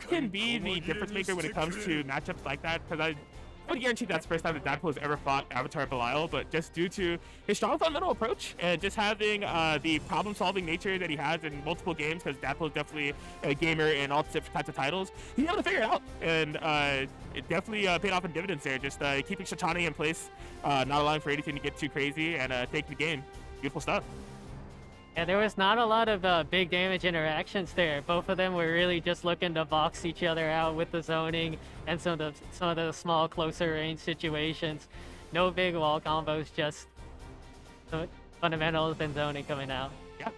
Speaker 1: can be the difference maker when it comes to matchups like that, because I would guarantee that's the first time that Dadpool has ever fought Avatar Belial, but just due to his strong fundamental approach and just having the problem-solving nature that he has in multiple games, because Dadpool is definitely a gamer in all different types of titles, he's able to figure it out, and it definitely paid off in dividends there, just keeping Shatani in place, not allowing for anything to get too crazy, and taking the game. Beautiful stuff.
Speaker 2: Yeah, there was not a lot of big damage interactions there. Both of them were really just looking to box each other out with the zoning and some of the small, closer range situations. No big wall combos, just fundamentals and zoning coming out.
Speaker 1: Yeah.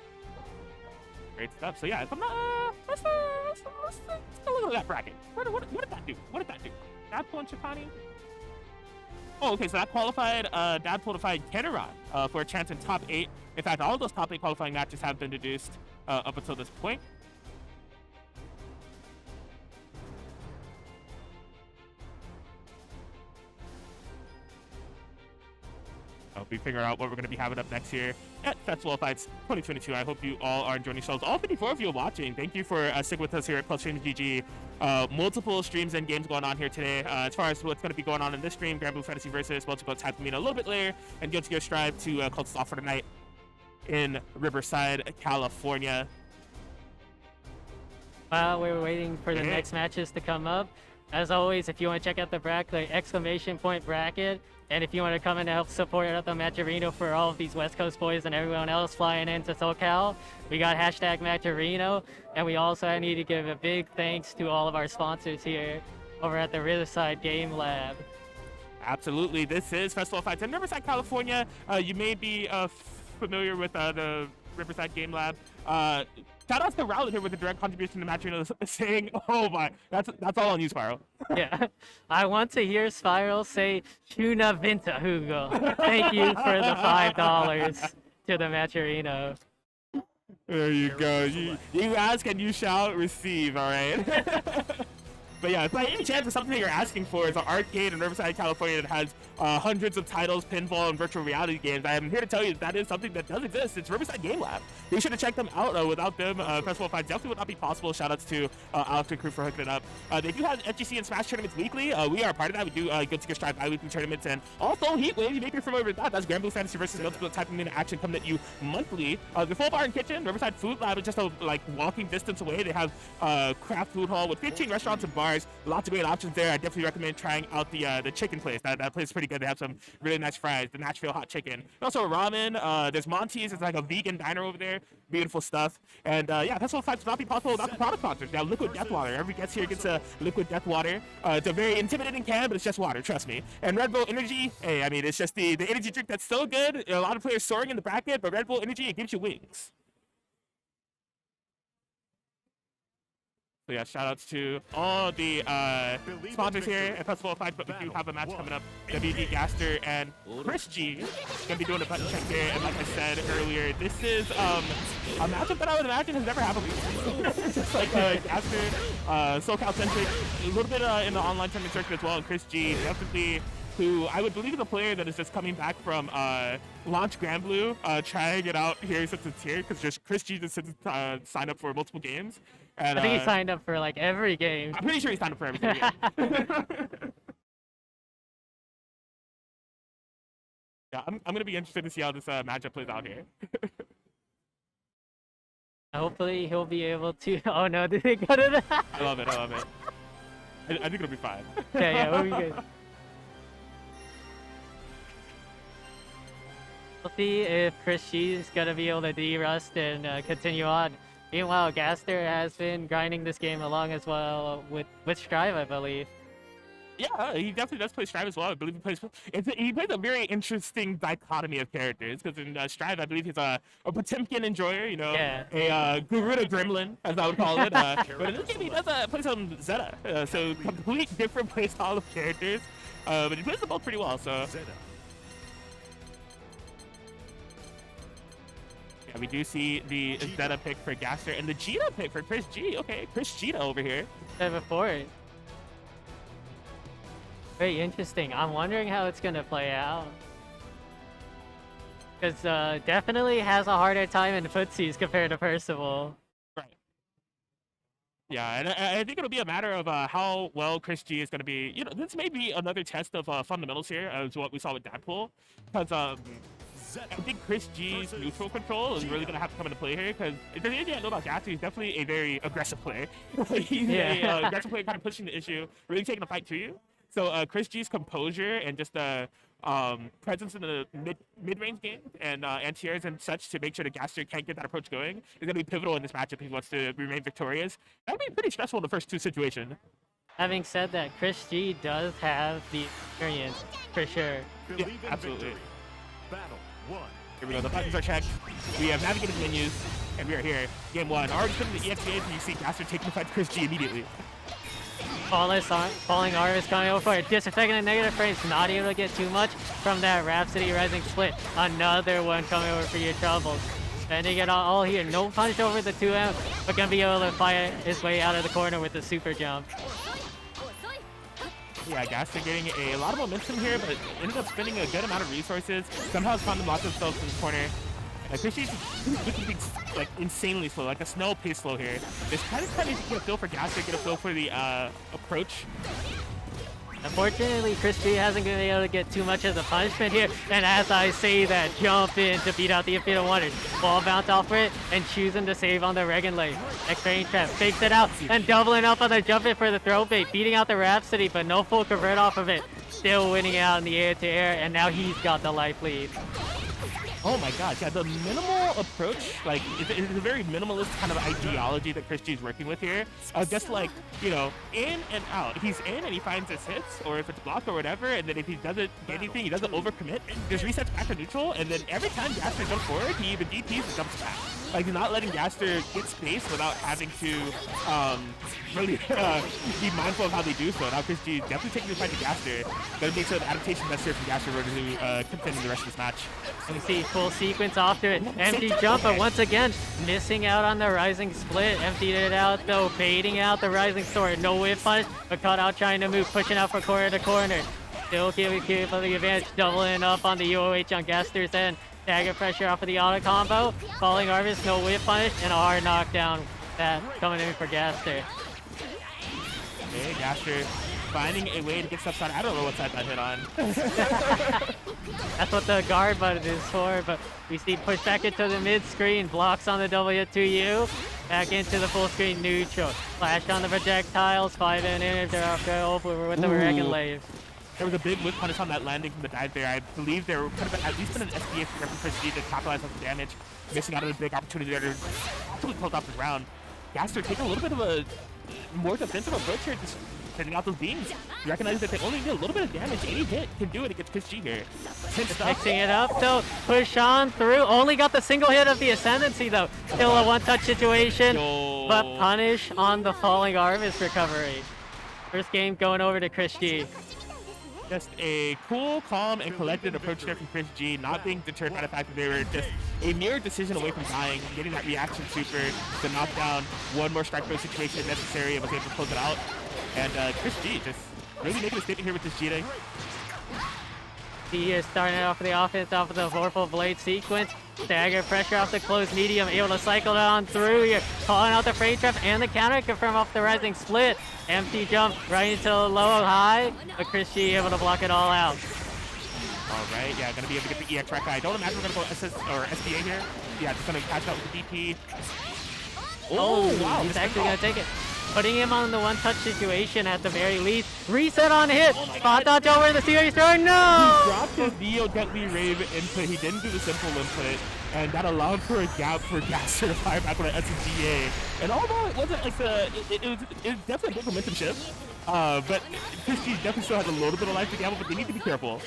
Speaker 1: Great stuff. So yeah, if I'm not, let's look at that bracket. What did that do? What did that do? Dadpool and Shatani? Oh, okay, so that qualified Dadpool to fight Keneron for a chance in top 8. In fact, all of those top 8 qualifying matches have been deduced up until this point. we figure out what we're going to be having up next year at Festival of Fights 2022. I hope you all are enjoying yourselves. All 54 of you are watching. Thank you for sticking with us here at PlusFramesGG. Multiple streams and games going on here today. As far as what's going to be going on in this stream, Granblue Fantasy versus multiple type of mean a little bit later, and Guilty Gear Strive to Cultist Off for the night in Riverside, California.
Speaker 2: While we're waiting for the next matches to come up, as always, if you want to check out the bracket, exclamation point bracket, and if you want to come in to help support at the Match Arena for all of these West Coast boys and everyone else flying into SoCal, we got hashtag Match Arena, and we also need to give a big thanks to all of our sponsors here over at the Riverside Game Lab.
Speaker 1: Absolutely, this is Festival of Fights in Riverside, California. You may be familiar with the Riverside Game Lab. Shout out to Rowlet here with a direct contribution to Match Arena saying, oh my, that's all on you, Spiral.
Speaker 2: Yeah, I want to hear Spiral say, Shuna Vinta Hugo. Thank you for the $5 to the Match Arena.
Speaker 1: There you go. You ask and you shall receive, all right? But yeah, by any chance of something that you're asking for is an arcade in Riverside, California that has hundreds of titles, pinball, and virtual reality games. I am here to tell you that is something that does exist. It's Riverside Game Lab. Be sure to check them out. Without them, Festival of Fights definitely would not be possible. Shoutouts to Alex and crew for hooking it up. They do have FGC and Smash tournaments weekly. We are a part of that. We do Guilty Gear Strive bi-weekly tournaments, and also Heatwave. You may be familiar with that. That's Granblue Fantasy versus multiple type of action coming at you monthly. The full bar and kitchen, Riverside Food Lab is just a walking distance away. They have craft food hall with 15 restaurants and bars. Lots of great options there. I definitely recommend trying out the chicken place. That place is pretty good. They have some really nice fries, the Nashville hot chicken. And also ramen. There's Monty's. It's like a vegan diner over there. Beautiful stuff. And yeah, Festival of Fights would not be possible without the product sponsors. Now, Liquid Death Water. Every guest here gets a Liquid Death Water. It's a very intimidating can, but it's just water. Trust me. And Red Bull Energy. Hey, I mean, it's just the energy drink that's so good. A lot of players soaring in the bracket, but Red Bull Energy, it gives you wings. So yeah, shout outs to all the sponsors here at Festival of Fights, but we do have a match coming up. WD Gaster and ChrisG gonna be doing a button check there, and like I said earlier, this is a matchup that I would imagine has never happened before. Just like Gaster, SoCal centric, a little bit in the online tournament circuit as well, and ChrisG definitely, who I would believe is a player that is just coming back from launch Granblue, trying it out here since it's here, because just ChrisG just signed up for multiple games. And,
Speaker 2: I think he signed up for like every game.
Speaker 1: I'm pretty sure he signed up for every game. Yeah, I'm going to be interested to see how this matchup plays out here.
Speaker 2: Hopefully he'll be able to. Oh no, did they go to that?
Speaker 1: I love it. I love it. I think it'll be fine.
Speaker 2: Yeah, we'll be good. We'll see if ChrisG is going to be able to de-rust and continue on. Meanwhile, Gaster has been grinding this game along as well with Strive, I believe.
Speaker 1: Yeah, he definitely does play Strive as well. I believe he plays a very interesting dichotomy of characters, because in Strive, I believe he's a Potemkin enjoyer, you know,
Speaker 2: yeah.
Speaker 1: A Garuda gremlin, as I would call it. But in this game, he does play some Zeta, so complete different playstyle of characters. But he plays them both pretty well, so.
Speaker 4: Zeta.
Speaker 1: Yeah, we do see the Zeta pick for Gaster and the Djeeta pick for ChrisG. Okay, Djeeta over here.
Speaker 2: Before. Very interesting. I'm wondering how it's going to play out. Because definitely has a harder time in footsies compared to Percival.
Speaker 1: Right. Yeah, and I think it'll be a matter of how well ChrisG is going to be. You know, this may be another test of fundamentals here, as what we saw with Dadpool. Because I think ChrisG's neutral control is really going to have to come into play here, because if there's anything I know about Gaster, he's definitely a very aggressive player. He's an aggressive player, kind of pushing the issue, really taking the fight to you. So ChrisG's composure and just the presence in the mid-range game and anti-airs and such to make sure that Gaster can't get that approach going is going to be pivotal in this matchup if he wants to remain victorious. That'll be pretty stressful in the first two situations.
Speaker 2: Having said that, ChrisG does have the experience, for sure.
Speaker 1: Yeah, absolutely.
Speaker 4: Battle 1.
Speaker 1: Here we go, the buttons are checked. We have navigated menus, and we are here. Game 1. Already putting the EXPA, and you see Gaster taking the fight to ChrisG immediately.
Speaker 2: Falling R is coming over for it. Disaffecting the negative frames. Not able to get too much from that Rhapsody Rising split. Another one coming over for your troubles. Spending it all here. No punch over the 2M, but gonna be able to fire his way out of the corner with the super jump.
Speaker 1: Yeah, Gaster getting a lot of momentum here, but ended up spending a good amount of resources. Somehow has found them locked themselves in the corner. ChrisG's looking like insanely slow, like a snail pace slow here. It's kind of trying to get a feel for Gaster, get a feel for the approach.
Speaker 2: Unfortunately, ChrisG hasn't been able to get too much of the punishment here. And as I say that, jump in to beat out the Infinite Wonders. Ball bounce off for it and choosing to save on the Regan lane. Next range trap, fakes it out and doubling up on the jump in for the throw bait, beating out the Rhapsody, but no full convert off of it. Still winning out in the air-to-air, and now he's got the life lead.
Speaker 1: Oh my gosh, yeah, the minimal approach, like, it's a very minimalist kind of ideology that ChrisG is working with here. Just like, you know, in and out. He's in and he finds his hits, or if it's blocked or whatever, and then if he doesn't get anything, he doesn't overcommit, just resets back to neutral, and then every time Gaster jumps forward, he either DPs or jumps back. Like, he's not letting Gaster get space without having to really be mindful of how they do so. Now ChrisG definitely taking the fight to Gaster. Gonna make sure the adaptation necessary from Gaster in order to contend in the rest of this match.
Speaker 2: And we see full sequence off to it. Empty jump, but once again, missing out on the rising split. Emptied it out though, baiting out the rising sword. No whip punish, but caught out trying to move, pushing out from corner to corner. Still giving for the advantage, doubling up on the UOH on Gaster's end. Dagger pressure off of the auto combo. Falling Harvest, no whip punish, and a hard knockdown. That coming in for Gaster.
Speaker 1: Okay, Gaster finding a way to get stuff started. I don't know what side that hit on.
Speaker 2: That's what the guard button is for, but we see push back into the mid screen, blocks on the W2U, back into the full screen neutral. Flash on the projectiles, 5-in if they're over with the Regan Laves.
Speaker 1: There was a big whip punish on that landing from the dive there. I believe there could have at least been an SPA from ChrisG to capitalize on the damage, missing out on a big opportunity there to actually close off the round. Gaster taking a little bit of a more defensive approach here, just sending out those beams. You recognize that they only need a little bit of damage. Any hit can do it against ChrisG here.
Speaker 2: Mixing it up though, push on through. Only got the single hit of the Ascendancy though. Still a one-touch situation, but punish on the Falling Harvest recovery. First game going over to ChrisG.
Speaker 1: Just a cool, calm, and collected approach there from ChrisG, not being deterred by the fact that they were just a mere decision away from dying, getting that reaction super to knock down one more strike throw situation if necessary, and was able to close it out. And ChrisG just really making a statement here with this Djeeta.
Speaker 2: He is starting off with the offense off of the Vorpal Blade sequence. Stagger pressure off the closed medium, able to cycle it on through here. Calling out the frame trap and the counter confirm off the rising split. Empty jump right into the low high, but ChrisG able to block it all out.
Speaker 1: All right, yeah, gonna be able to get the EX right guy. I don't imagine we're gonna go SS or SPA here. Yeah, just gonna catch out with the DP.
Speaker 2: Oh, wow, he's actually gonna take it. Putting him on the one-touch situation at the very least. Reset on hit. Spot dodge over in the series throw. No!
Speaker 1: He dropped his Neo Deadly Rave input. He didn't do the simple input, and that allowed for a gap for Gaster to fire back with an SSDA. And although it wasn't like it was definitely a good momentum shift, but ChrisG definitely still has a little bit of life to gamble, but they need to be careful.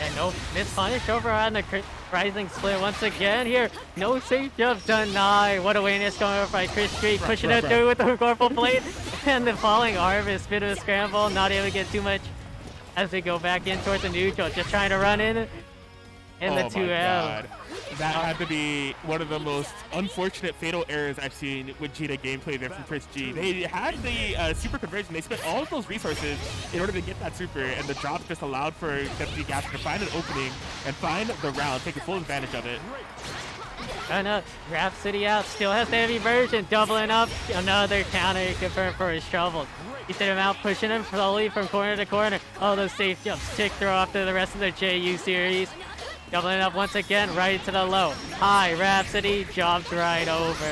Speaker 2: And no miss punish over on the rising split once again here. No safe jump denied. What awareness going over by ChrisG, pushing it through with the Vorpal Blade. And the Falling Harvest, bit of a scramble, not able to get too much as they go back in towards the neutral. Just trying to run in the 2L.
Speaker 1: That had to be one of the most unfortunate fatal errors I've seen with Djeeta gameplay there from ChrisG. They had the super conversion. They spent all of those resources in order to get that super, and the drop just allowed for Deputy Gaster to find an opening and find the round, taking full advantage of it.
Speaker 2: And Rhapsody out, still has the heavy version, doubling up. Another counter confirmed for his troubles. He sent him out, pushing him slowly from corner to corner. All those safe jumps, tick throw off to the rest of the JU series. Doubling up once again, right to the low. High, Rhapsody, jumped right over.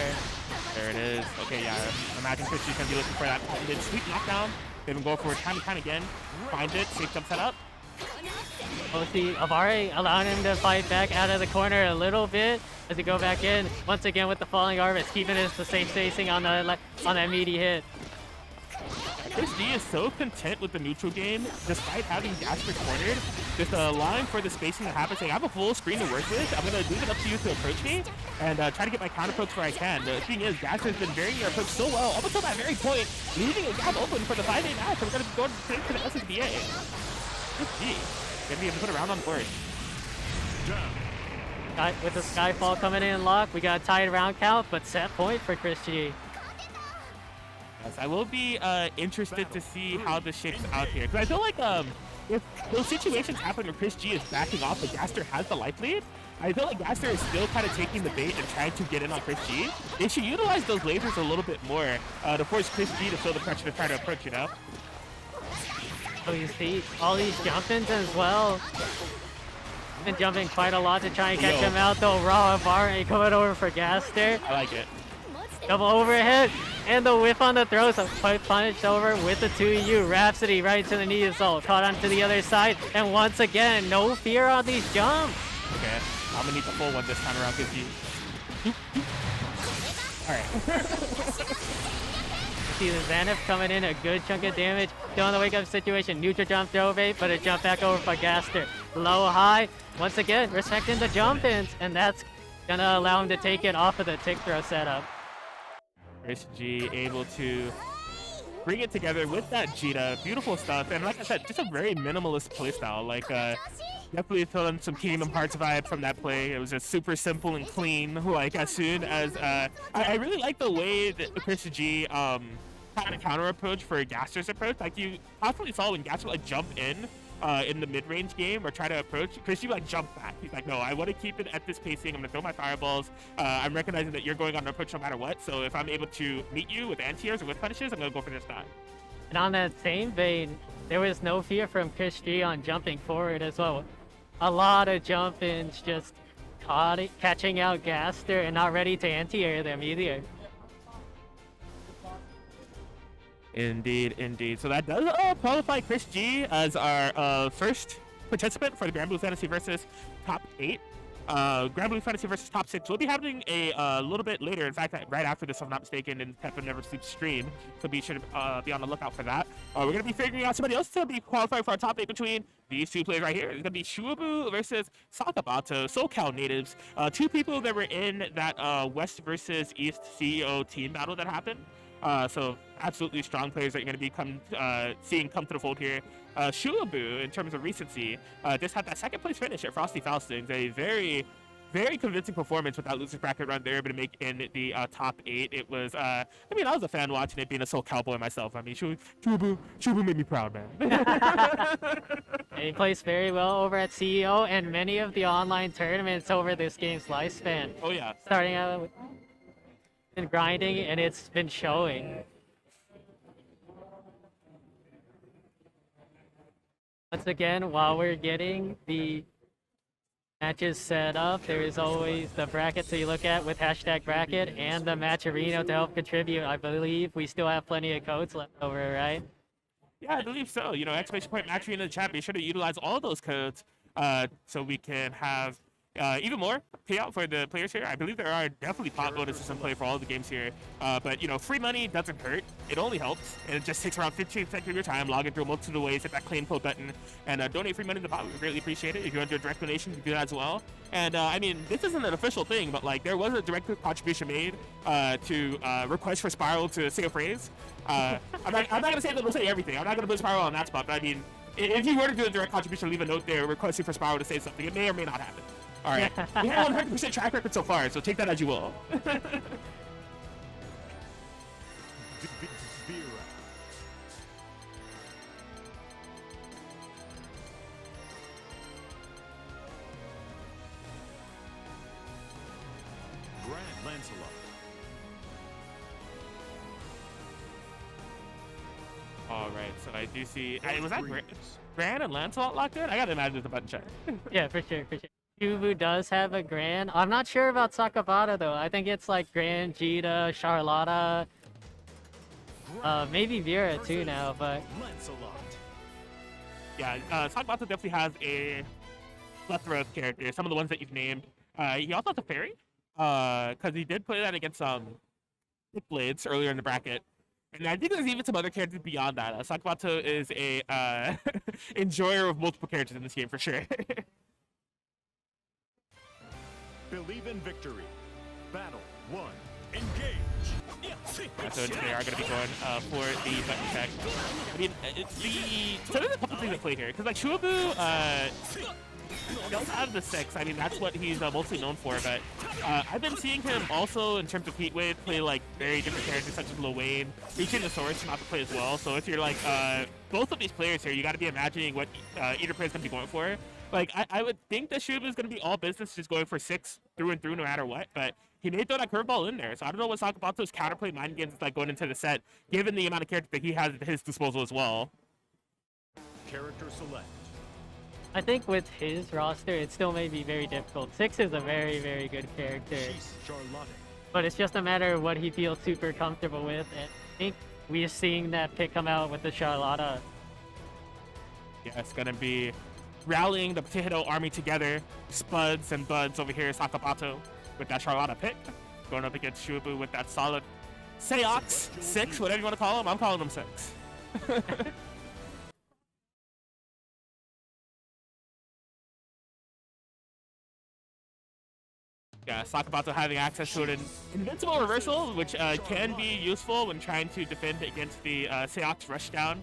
Speaker 1: There it is. Okay, yeah. Imagine ChrisG's gonna be looking for that patented sweep knockdown. They've been going for it time and time again. Find it, safe jump set up.
Speaker 2: We'll see Avari allowing him to fight back out of the corner a little bit as he go back in. Once again with the Falling Harvest, keeping his safe spacing on that meaty hit.
Speaker 1: ChrisG is so content with the neutral game, despite having Gaster cornered, just allowing for the spacing to happen, saying, I have a full screen to work with, I'm going to leave it up to you to approach me, and try to get my counter approach where I can. The thing is, Gaster has been varying your approach so well, up until that very point, leaving a gap open for the 5-8 match, and we're going to go straight to the SSBA. ChrisG, gonna be able to put a round on board.
Speaker 2: With the Skyfall coming in lock, we got a tied round count, but set point for ChrisG.
Speaker 1: Yes, I will be interested to see how this shapes out here. Because I feel like if those situations happen where ChrisG is backing off but Gaster has the life lead, I feel like Gaster is still kind of taking the bait and trying to get in on ChrisG. They should utilize those lasers a little bit more to force ChrisG to feel the pressure to try to approach, you know?
Speaker 2: Oh, you see all these jump-ins as well. Been jumping quite a lot to try and catch him out though. Raw bar and coming over for Gaster.
Speaker 1: I like it.
Speaker 2: Double overhead and the whiff on the throw. So quite punished over with the 2U. Rhapsody right to the knee assault. Caught onto the other side. And once again, no fear on these jumps.
Speaker 1: Okay, I'm gonna need the full one this time around, 50. Alright.
Speaker 2: See the Xanif coming in, a good chunk of damage. Still in the wake up situation. Neutral jump throw bait, but a jump back over for Gaster. Low high. Once again, respecting the jump ins, and that's gonna allow him to take it off of the tick throw setup.
Speaker 1: ChrisG able to bring it together with that Djeeta. Beautiful stuff. And like I said, just a very minimalist playstyle. Like, definitely feeling some Kingdom Hearts vibe from that play. It was just super simple and clean. Like, as soon as I really like the way that ChrisG kind of counter approach for Gaster's approach. Like, you constantly saw when Gaster like jump in the mid-range game or try to approach, ChrisG like jump back. He's like, no, I want to keep it at this pacing. I'm gonna throw my fireballs. I'm recognizing that you're going on an approach no matter what. So if I'm able to meet you with anti-airs or with punishes, I'm gonna go for this time.
Speaker 2: And on that same vein, there was no fear from ChrisG on jumping forward as well. A lot of jump ins, just catching out Gaster and not ready to anti-air them either.
Speaker 1: Indeed, indeed. So that does qualify ChrisG as our first participant for the Granblue Fantasy versus top 8. Granblue Fantasy versus top 6 will be happening a little bit later. In fact, right after this, if I'm not mistaken, in Peppa Never Sleeps stream. So be sure to be on the lookout for that. We're going to be figuring out somebody else to be qualified for our top 8 between these two players right here. It's going to be Shuaboo versus Sakabato, SoCal natives. Two people that were in that West versus East CEO team battle that happened. So absolutely strong players that you're going to be seeing come to the fold here. Shuaboo, in terms of recency, just had that second place finish at Frosty Faustings. A very, very convincing performance with that loser bracket run. They were able to make in the top 8. It was, I mean, I was a fan watching it, being a Soul Cowboy myself. I mean, Shuaboo made me proud, man.
Speaker 2: He plays very well over at CEO and many of the online tournaments over this game's lifespan.
Speaker 1: Oh, yeah.
Speaker 2: Starting out with been grinding, and it's been showing. Once again, while we're getting the matches set up, there is always the brackets that you look at with hashtag bracket and the match arena to help contribute. I believe we still have plenty of codes left over, right?
Speaker 1: Yeah, I believe so. You know, exclamation point match arena in the chat. Be sure to utilize all those codes so we can have even more payout for the players here. I believe there are definitely pot bonuses in play for all the games here. But, you know, free money doesn't hurt. It only helps. And it just takes around 15 seconds of your time. Log in through multiple ways. Hit that claim code button. And donate free money to the pot. We greatly appreciate it. If you want to do a direct donation, you can do that as well. And, I mean, this isn't an official thing, but, like, there was a direct contribution made to request for Spiral to say a phrase. I'm not going to say that we'll say everything. I'm not going to put Spiral on that spot. But, I mean, if you were to do a direct contribution, leave a note there requesting for Spiral to say something. It may or may not happen. All right, we have 100% track record so far, so take that as you will. All right, so I do see. Was that Gran and Lancelot locked in? I gotta imagine it's a button check.
Speaker 2: Yeah, for sure, for sure. Shuaboo does have a Gran. I'm not sure about Sakabato though. I think it's like Gran, Djeeta, Charlotta, maybe Vera too now, but
Speaker 1: yeah, Sakabato definitely has a plethora of characters. Some of the ones that you've named. He also has a fairy, because he did play that against ThiccBlades earlier in the bracket. And I think there's even some other characters beyond that. Sakabato is a enjoyer of multiple characters in this game for sure.
Speaker 4: Believe in victory. Battle 1. Engage.
Speaker 1: So they are going to be going for the button check. I mean, so there's a couple things at play here. Because, like, Shuaboo, He does have the 6. I mean, that's what he's mostly known for, but I've been seeing him also, in terms of heat wave, play like very different characters such as Lil Wayne. Reaching the Soriz come out to play as well, so if you're like both of these players here, you got to be imagining what either player is going to be going for. Like, I would think that Shuaboo is going to be all business, just going for 6 through and through no matter what, but he may throw that curveball in there. So I don't know what Sakabato's counterplay mind games is like going into the set, given the amount of characters that he has at his disposal as well.
Speaker 4: Character select.
Speaker 2: I think with his roster, it still may be very difficult. 6 is a very, very good character.
Speaker 4: Charlotta.
Speaker 2: But it's just a matter of what he feels super comfortable with. And I think we're seeing that pick come out with the Charlotta.
Speaker 1: Yeah, it's going to be rallying the potato army together. Spuds and Buds over here, Sakabato with that Charlotta pick. Going up against Shuaboo with that solid Seox 6, whatever you want to call him. I'm calling him 6. Yeah, Sakabato having access to an invincible reversal, which can be useful when trying to defend against the Seox rushdown.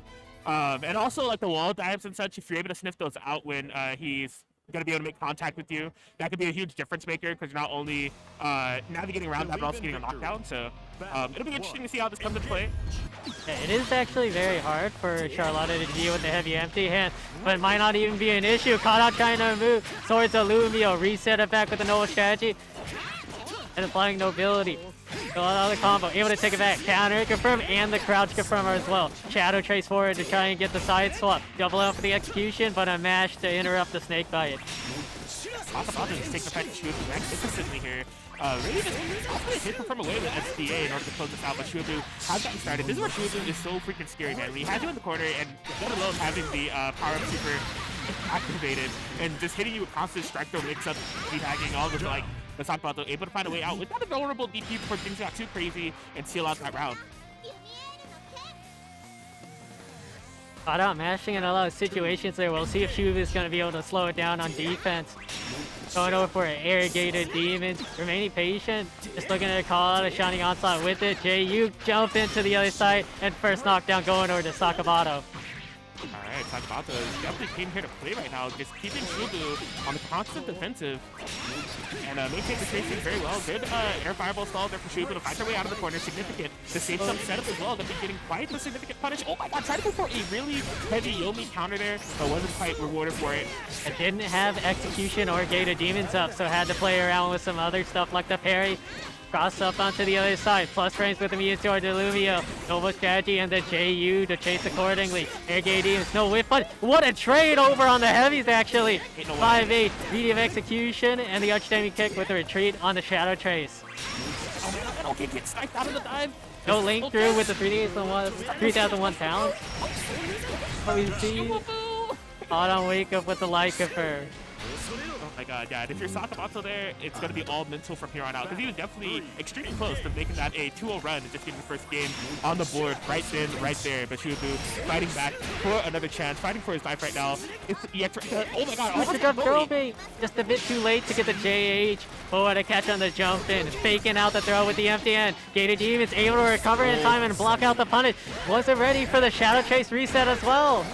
Speaker 1: And also, like, the wall dives and such, if you're able to sniff those out when he's going to be able to make contact with you, that could be a huge difference maker, because you're not only navigating around that, but also getting a knockdown. So it'll be interesting to see how this comes into play.
Speaker 2: Yeah, it is actually very hard for Charlotta to deal with the heavy empty hand, but it might not even be an issue. Caught out trying to move towards Illumio, reset it back with the noble strategy, and applying nobility. So another combo, able to take it back, counter confirm, and the crouch confirm as well. Shadow trace forward to try and get the side swap. Double out for the execution, but a mash to interrupt the snake bite.
Speaker 1: Sakabato just takes the fight to Shuaboo very consistently here. Really just possibly hit from away with SDA in order to close this out, but Shuaboo has gotten started. This is where Shuaboo is so freaking scary, man. He has you in the corner, and let alone having the power-up super activated, and just hitting you with constant strike throw mix-up, debagging, all of like, but Sakabato able to find a way out without a vulnerable DP before things got too crazy and seal out that round.
Speaker 2: Caught out mashing in a lot of situations there. We'll see if Shuaboo is going to be able to slow it down on defense. Going over for an irrigated demon. Remaining patient. Just looking to call out a shining onslaught with it. JU jump into the other side, and first knockdown going over to Sakabato.
Speaker 1: Alright, Sakabato definitely came here to play right now, just keeping Shuaboo on the constant defensive and maintaining the spacing very well. Good air fireball stall there for Shuaboo to fight their way out of the corner. Significant. The safe jump setup as well. They've been getting quite a significant punish. Oh my god, tried to go for a really heavy Yomi counter there, but wasn't quite rewarded for it.
Speaker 2: It didn't have execution or gated demons up, so had to play around with some other stuff like the parry. Cross up onto the other side. Plus frames with the Meteor Delumio. Noble strategy and the JU to chase accordingly. Air gate demons. No whip punch. What a trade over on the heavies, actually. 5-8. Medium execution and the Archdemi kick with the retreat on the Shadow Trace.
Speaker 1: Oh man, okay, get sniped out of the dive.
Speaker 2: No link through with the 3,001 talents. Oh, we see. Caught on wake up with the light confirm.
Speaker 1: Oh my god, yeah, and if you're Sakabato there, it's going to be all mental from here on out, because he was definitely extremely close to making that a 2-0 run and just getting the first game on the board right then, right there. But Shuaboo fighting back for another chance, fighting for his life right now. It's the oh my god,
Speaker 2: just a bit too late to get the JH. Oh, what a catch on the jump in, faking out the throw with the empty end. Gated Demons able to recover in time and block out the punish. Wasn't ready for the Shadow Chase reset as well.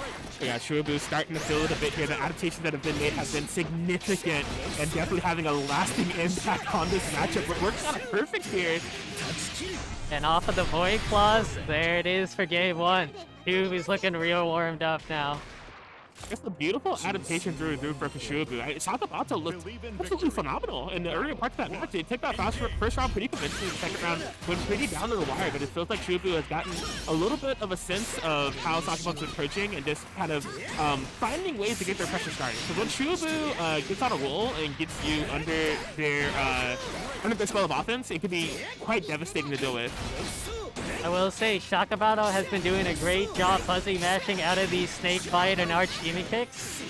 Speaker 1: Yeah, Shuaboo starting to feel it a bit here. The adaptations that have been made have been significant and definitely having a lasting impact on this matchup. We're working on a perfect here.
Speaker 2: And off of the Void Claws, there it is for game 1. Shuaboo's looking real warmed up now.
Speaker 1: It's a beautiful adaptation through and through for Shuaboo. Sakabato looked absolutely phenomenal in the earlier parts of that match. They took that first round pretty convincingly. The second round went pretty down to the wire, but it feels like Shuaboo has gotten a little bit of a sense of how Sakabato's approaching and just kind of finding ways to get their pressure started. Because when Shuaboo gets on a roll and gets you under their spell of offense, it can be quite devastating to deal with.
Speaker 2: I will say, Sakabato has been doing a great job fuzzy mashing out of these snake bite and arch demon kicks.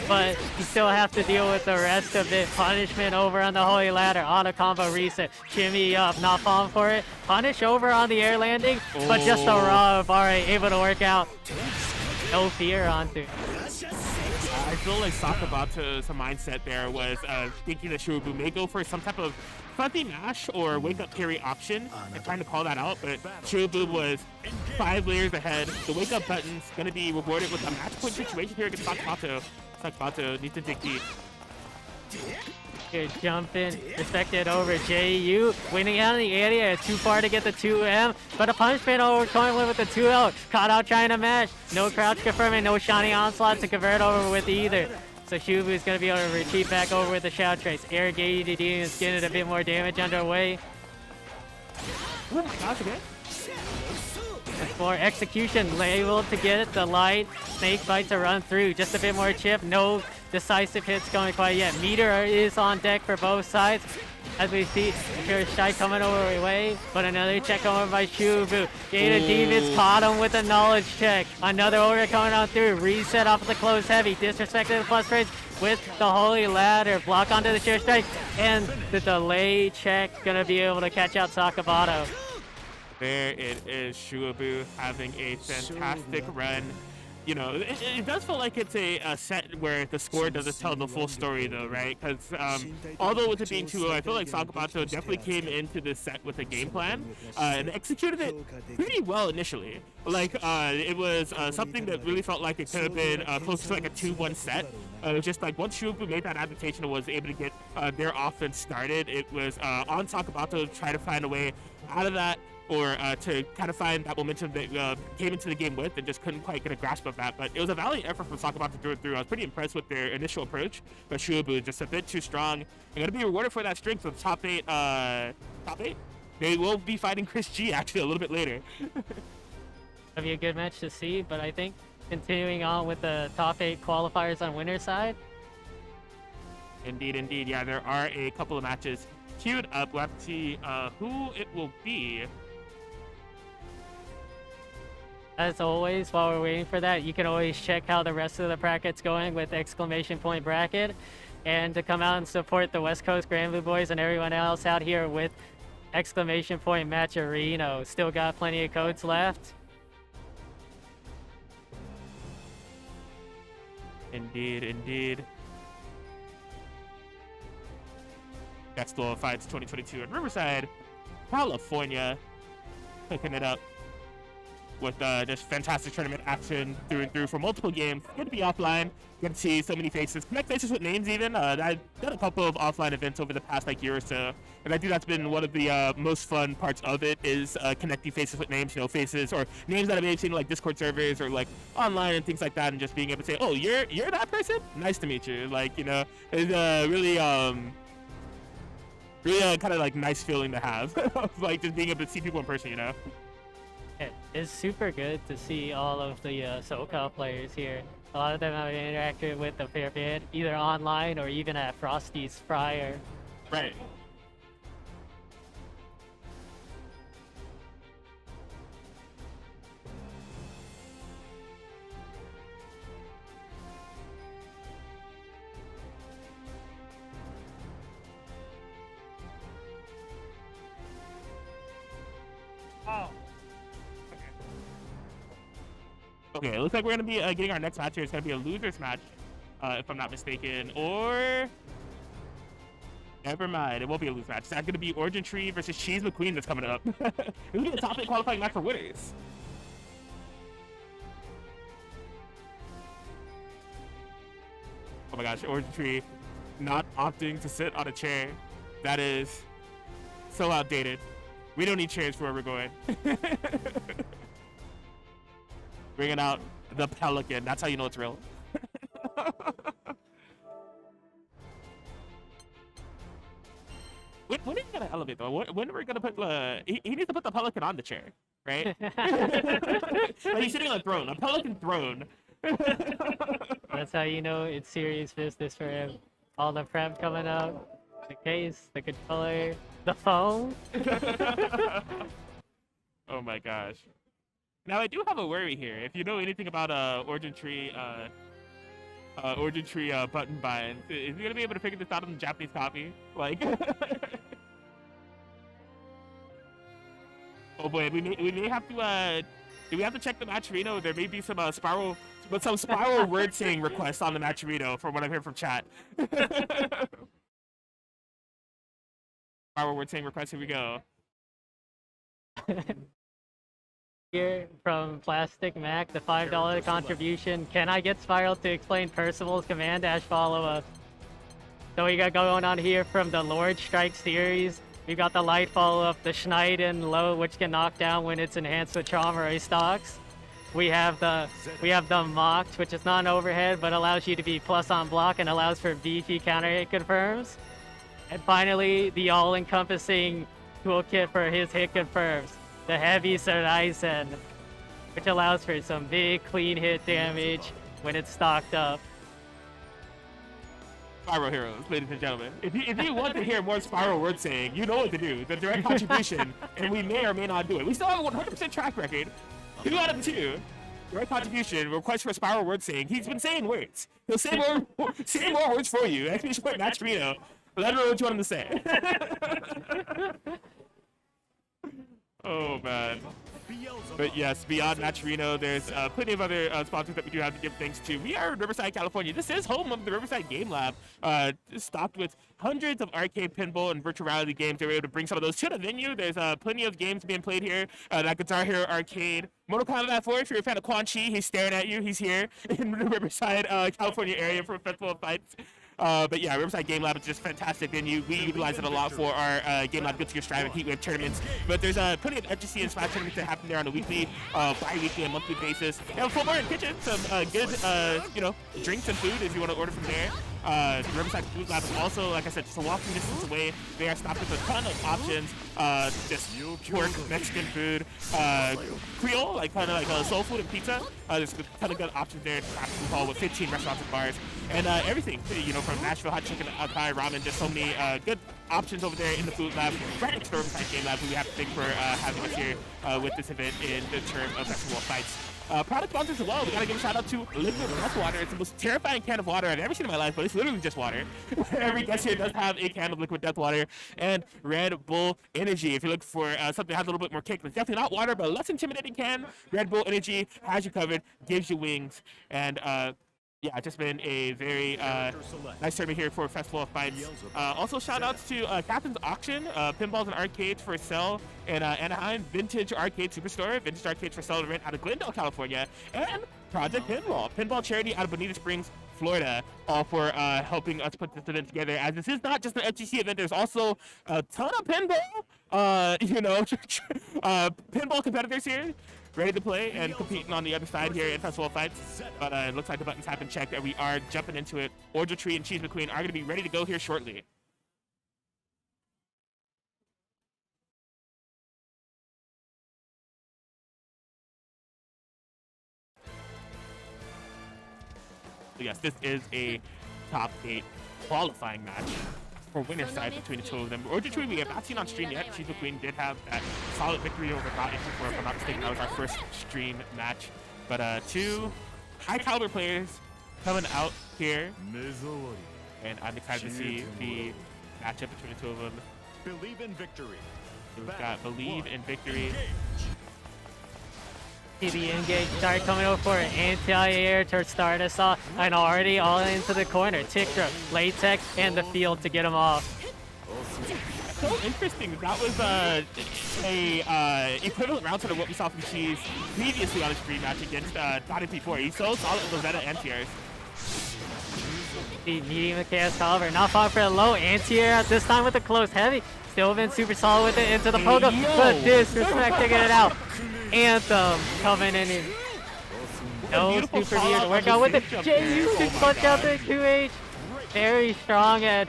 Speaker 2: But you still have to deal with the rest of it. Punishment over on the Holy Ladder. Auto combo reset. Shimmy up. Not falling for it. Punish over on the air landing. But just a raw bar able to work out. No fear onto.
Speaker 1: I feel like Sakabato's mindset there was thinking that Shuaboo may go for some type of fuzzy mash or wake up parry option and trying to call that out, but Shuaboo was 5 layers ahead. The wake up button's going to be rewarded with a match point situation here against Sakabato. Sakabato needs to dig deep.
Speaker 2: Good jumping, respected over JU, winning out in the area, too far to get the 2M, but a punishment over going with the 2L, caught out trying to mash, no crouch confirming, no shiny onslaught to convert over with either. So Shuaboo is going to be able to retreat back over with the Shout Trace. Air gated is getting a bit more damage underway.
Speaker 1: Oh my gosh, okay.
Speaker 2: More execution, able to get it, the light, snake bite to run through, just a bit more chip, no decisive hits going quite yet. Meter is on deck for both sides, as we see Shy coming over away, but another check over by Shuaboo. Djeeta Demons caught him with a knowledge check. Another order coming on through, reset off of the close heavy, disrespected the plus frames with the holy ladder, block onto the sheer strike, and the delay check gonna be able to catch out Sakabato.
Speaker 1: There it is, Shuaboo having a fantastic run. You know, it does feel like it's a set where the score doesn't tell the full story, though, right? Because although with it being 2-0, I feel like Sakabato definitely came into this set with a game plan and executed it pretty well initially. Like, it was something that really felt like it could have been close to like a 2-1 set. It was just like once Shuaboo made that adaptation and was able to get their offense started, it was on Sakabato to try to find a way out of that, or to kind of find that momentum that came into the game with and just couldn't quite get a grasp of that. But it was a valiant effort from Sakabato to do it through. I was pretty impressed with their initial approach, but Shuaboo just a bit too strong. They're going to be rewarded for that strength with top 8. Top 8? They will be fighting ChrisG actually a little bit later.
Speaker 2: That'll be a good match to see, but I think continuing on with the top 8 qualifiers on winner's side.
Speaker 1: Indeed, indeed. Yeah, there are a couple of matches queued up. We'll have to see who it will be.
Speaker 2: As always, while we're waiting for that, you can always check how the rest of the bracket's going with exclamation point bracket, and to come out and support the West Coast Granblue boys and everyone else out here with exclamation point matcherino. Still got plenty of codes left.
Speaker 1: Indeed, indeed. Gaster Fights 2022 in Riverside, California, picking it up with just fantastic tournament action through and through for multiple games. Good to be offline. Good to see so many faces. Connect faces with names even. I've done a couple of offline events over the past year or so, and I think that's been one of the most fun parts of it is connecting faces with names. You know, faces or names that I may have seen like Discord servers or like online and things like that, and just being able to say, "Oh, you're that person? Nice to meet you." Like, you know, it's really kind of like nice feeling to have, like just being able to see people in person. You know.
Speaker 2: It's super good to see all of the SoCal players here. A lot of them have interacted with the fair bit, either online or even at Frosty's prior.
Speaker 1: Right.
Speaker 3: Oh.
Speaker 1: Okay, it looks like we're going to be getting our next match here. It's going to be a loser's match, if I'm not mistaken. Or... never mind, it won't be a loser match. It's going to be OrijinTREE versus CheeseMcQueen that's coming up. It's going to be a top 8 qualifying match for winners. Oh my gosh, OrijinTREE not opting to sit on a chair. That is so outdated. We don't need chairs for where we're going. Bringing out the Pelican. That's how you know it's real. When are you gonna elevate though? When are we gonna put the? He needs to put the Pelican on the chair, right? Like he's sitting on a throne, a Pelican throne.
Speaker 2: That's how you know it's serious business for him. All the prep coming up, the case, the controller, the phone.
Speaker 1: Oh my gosh. Now I do have a worry here. If you know anything about OrijinTREE button binds, is he gonna be able to figure this out on the Japanese copy? Like, oh boy, we may have to do we have to check the Matcherino? There may be some spiral word saying requests on the Matcherino from what I've heard from chat. Spiral word saying requests. Here we go.
Speaker 2: here from Plastic Mac, the $5 contribution. Can I get Spiral to explain Percival's command dash follow-up? So we got going on here from the Lord Strike series. We got the light follow-up, the Schneiden low, which can knock down when it's enhanced with trauma or stocks. We have the Mocked, which is not an overhead, but allows you to be plus on block and allows for beefy counter hit confirms. And finally, the all-encompassing toolkit for his hit confirms, the heavy Soriz, which allows for some big clean hit damage when it's stocked up.
Speaker 1: Spiral Heroes, ladies and gentlemen. If you want to hear more Spiral word saying, you know what to do. The direct contribution, and we may or may not do it. We still have a 100% track record. 2 out of 2. Direct contribution, request for Spiral word saying. He's been saying words. He'll say more words for you. Exclamation point Match Reno. Let him know what you want him to say. Oh, man. But yes, beyond Matcherino, there's plenty of other sponsors that we do have to give thanks to. We are in Riverside, California. This is home of the Riverside Game Lab, stocked with hundreds of arcade, pinball, and virtual reality games. They were able to bring some of those to the venue. There's plenty of games being played here. That Guitar Hero Arcade. Mortal Kombat 4, if you're a fan of Quan Chi, he's staring at you. He's here in the Riverside, California area for a Festival of Fights. But yeah, Riverside Game Lab is just a fantastic venue. We utilize it a lot for our Game Lab Good to Your Strive and Heatwave tournaments. But there's plenty of FGC and Smash tournaments that happen there on a weekly, bi-weekly, and monthly basis. They have a full bar and kitchen, some good, drinks and food if you want to order from there. The Riverside Food Lab is also, like I said, just a walking distance away. They are stocked with a ton of options, just pork, Mexican food, Creole, kind of like soul food and pizza. There's a ton of good options there. It's called with 15 restaurants and bars, and everything, from Nashville hot chicken, Thai ramen, just so many good options over there in the food lab. Right next to the Riverside Game Lab, who we have to thank for having us here with this event in the term of Festival of Fights. Product sponsors as well. We gotta give a shout out to Liquid Death Water. It's the most terrifying can of water I've ever seen in my life, but it's literally just water. Every guest here does have a can of Liquid Death Water. And Red Bull Energy. If you look for something that has a little bit more kick, it's definitely not water, but a less intimidating can. Red Bull Energy has you covered, gives you wings, and yeah, it's just been a very nice tournament here for Festival of Fights. Also, shout outs to Captain's Auction, Pinballs and Arcades for Sale in Anaheim, Vintage Arcade Superstore, Vintage Arcades for Sale event out of Glendale, California, and Project Pinball, Pinball Charity out of Bonita Springs, Florida, all for helping us put this event together. As this is not just an FGC event, there's also a ton of pinball, pinball competitors here, ready to play and competing on the other side here in Festival of Fights. But it looks like the buttons have been checked and we are jumping into it. OrijinTREE and CheeseMcQueen are going to be ready to go here shortly. So yes, this is a top 8 qualifying match for winner's side between the two of them. OrijinTREE we have not seen on stream yet. CheeseMcQueen did have that solid victory over Belial before, if I'm not mistaken. That was our first stream match. But two high caliber players coming out here, and I'm excited to see the matchup between the two of them.
Speaker 4: Believe in victory.
Speaker 1: We've got Believe in Victory.
Speaker 2: The engage start coming over for an anti-air to start us off, and already all into the corner. Tickdra, Latex, and the field to get him off.
Speaker 1: So interesting. That was a equivalent round to what we saw from Cheese previously on his stream match against Dadpool. He's so solid with those Zeta anti-airs.
Speaker 2: The medium of Chaos Caliber, not falling for a low anti-air at this time with a close heavy. Still been super solid with it into the pogo, but disrespecting it out. Anthem coming in. No super weird to work out with it. J.U. can punch out the 2H. Very strong at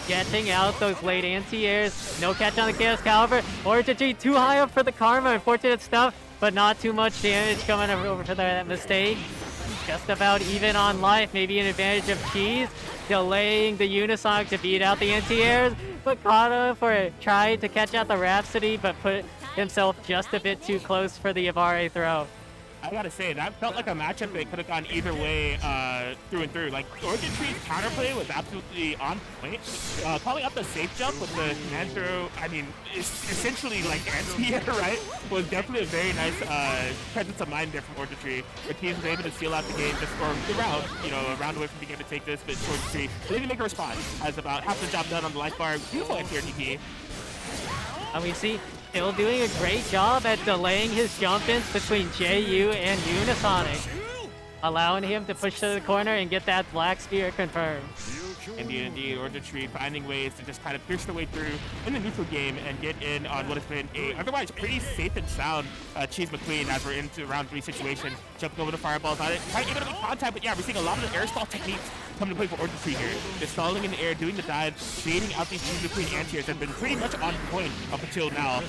Speaker 2: getting out those late anti-airs. No catch on the Chaos Caliber. OrijinTREE too high up for the Karma. Unfortunate stuff, but not too much damage coming over for that mistake. Just about even on life. Maybe an advantage of Cheese. Delaying the Unisonic to beat out the anti-airs. But Kata for trying to catch out the Rhapsody, but put himself just a bit too close for the Ibarre throw.
Speaker 1: I gotta say, that felt like a matchup that could have gone either way through and through. Like, OrijinTREE's counterplay was absolutely on point. Calling up the safe jump with the command throw, I mean, it's essentially like anti-air, right? Was definitely a very nice presence of mind there from OrijinTREE. The team was able to seal out the game just for the round, a round away from being able to take this, but OrijinTREE didn't make a response. Has about half the job done on the life bar. Beautiful anti-air DP.
Speaker 2: And we see still doing a great job at delaying his jump-ins between JU and Unisonic, allowing him to push to the corner and get that Black Spear confirmed.
Speaker 1: Indeed, OrijinTREE finding ways to just kind of pierce their way through in the neutral game and get in on what has been a otherwise pretty safe and sound CheeseMcQueen as we're into round 3 situation. Jumping over the fireballs on it, trying to get a bit of contact, but yeah, we're seeing a lot of the air stall techniques come to play for OrijinTREE here. They're stalling in the air, doing the dive, baiting out these CheeseMcQueen anti-airs that have been pretty much on point up until now.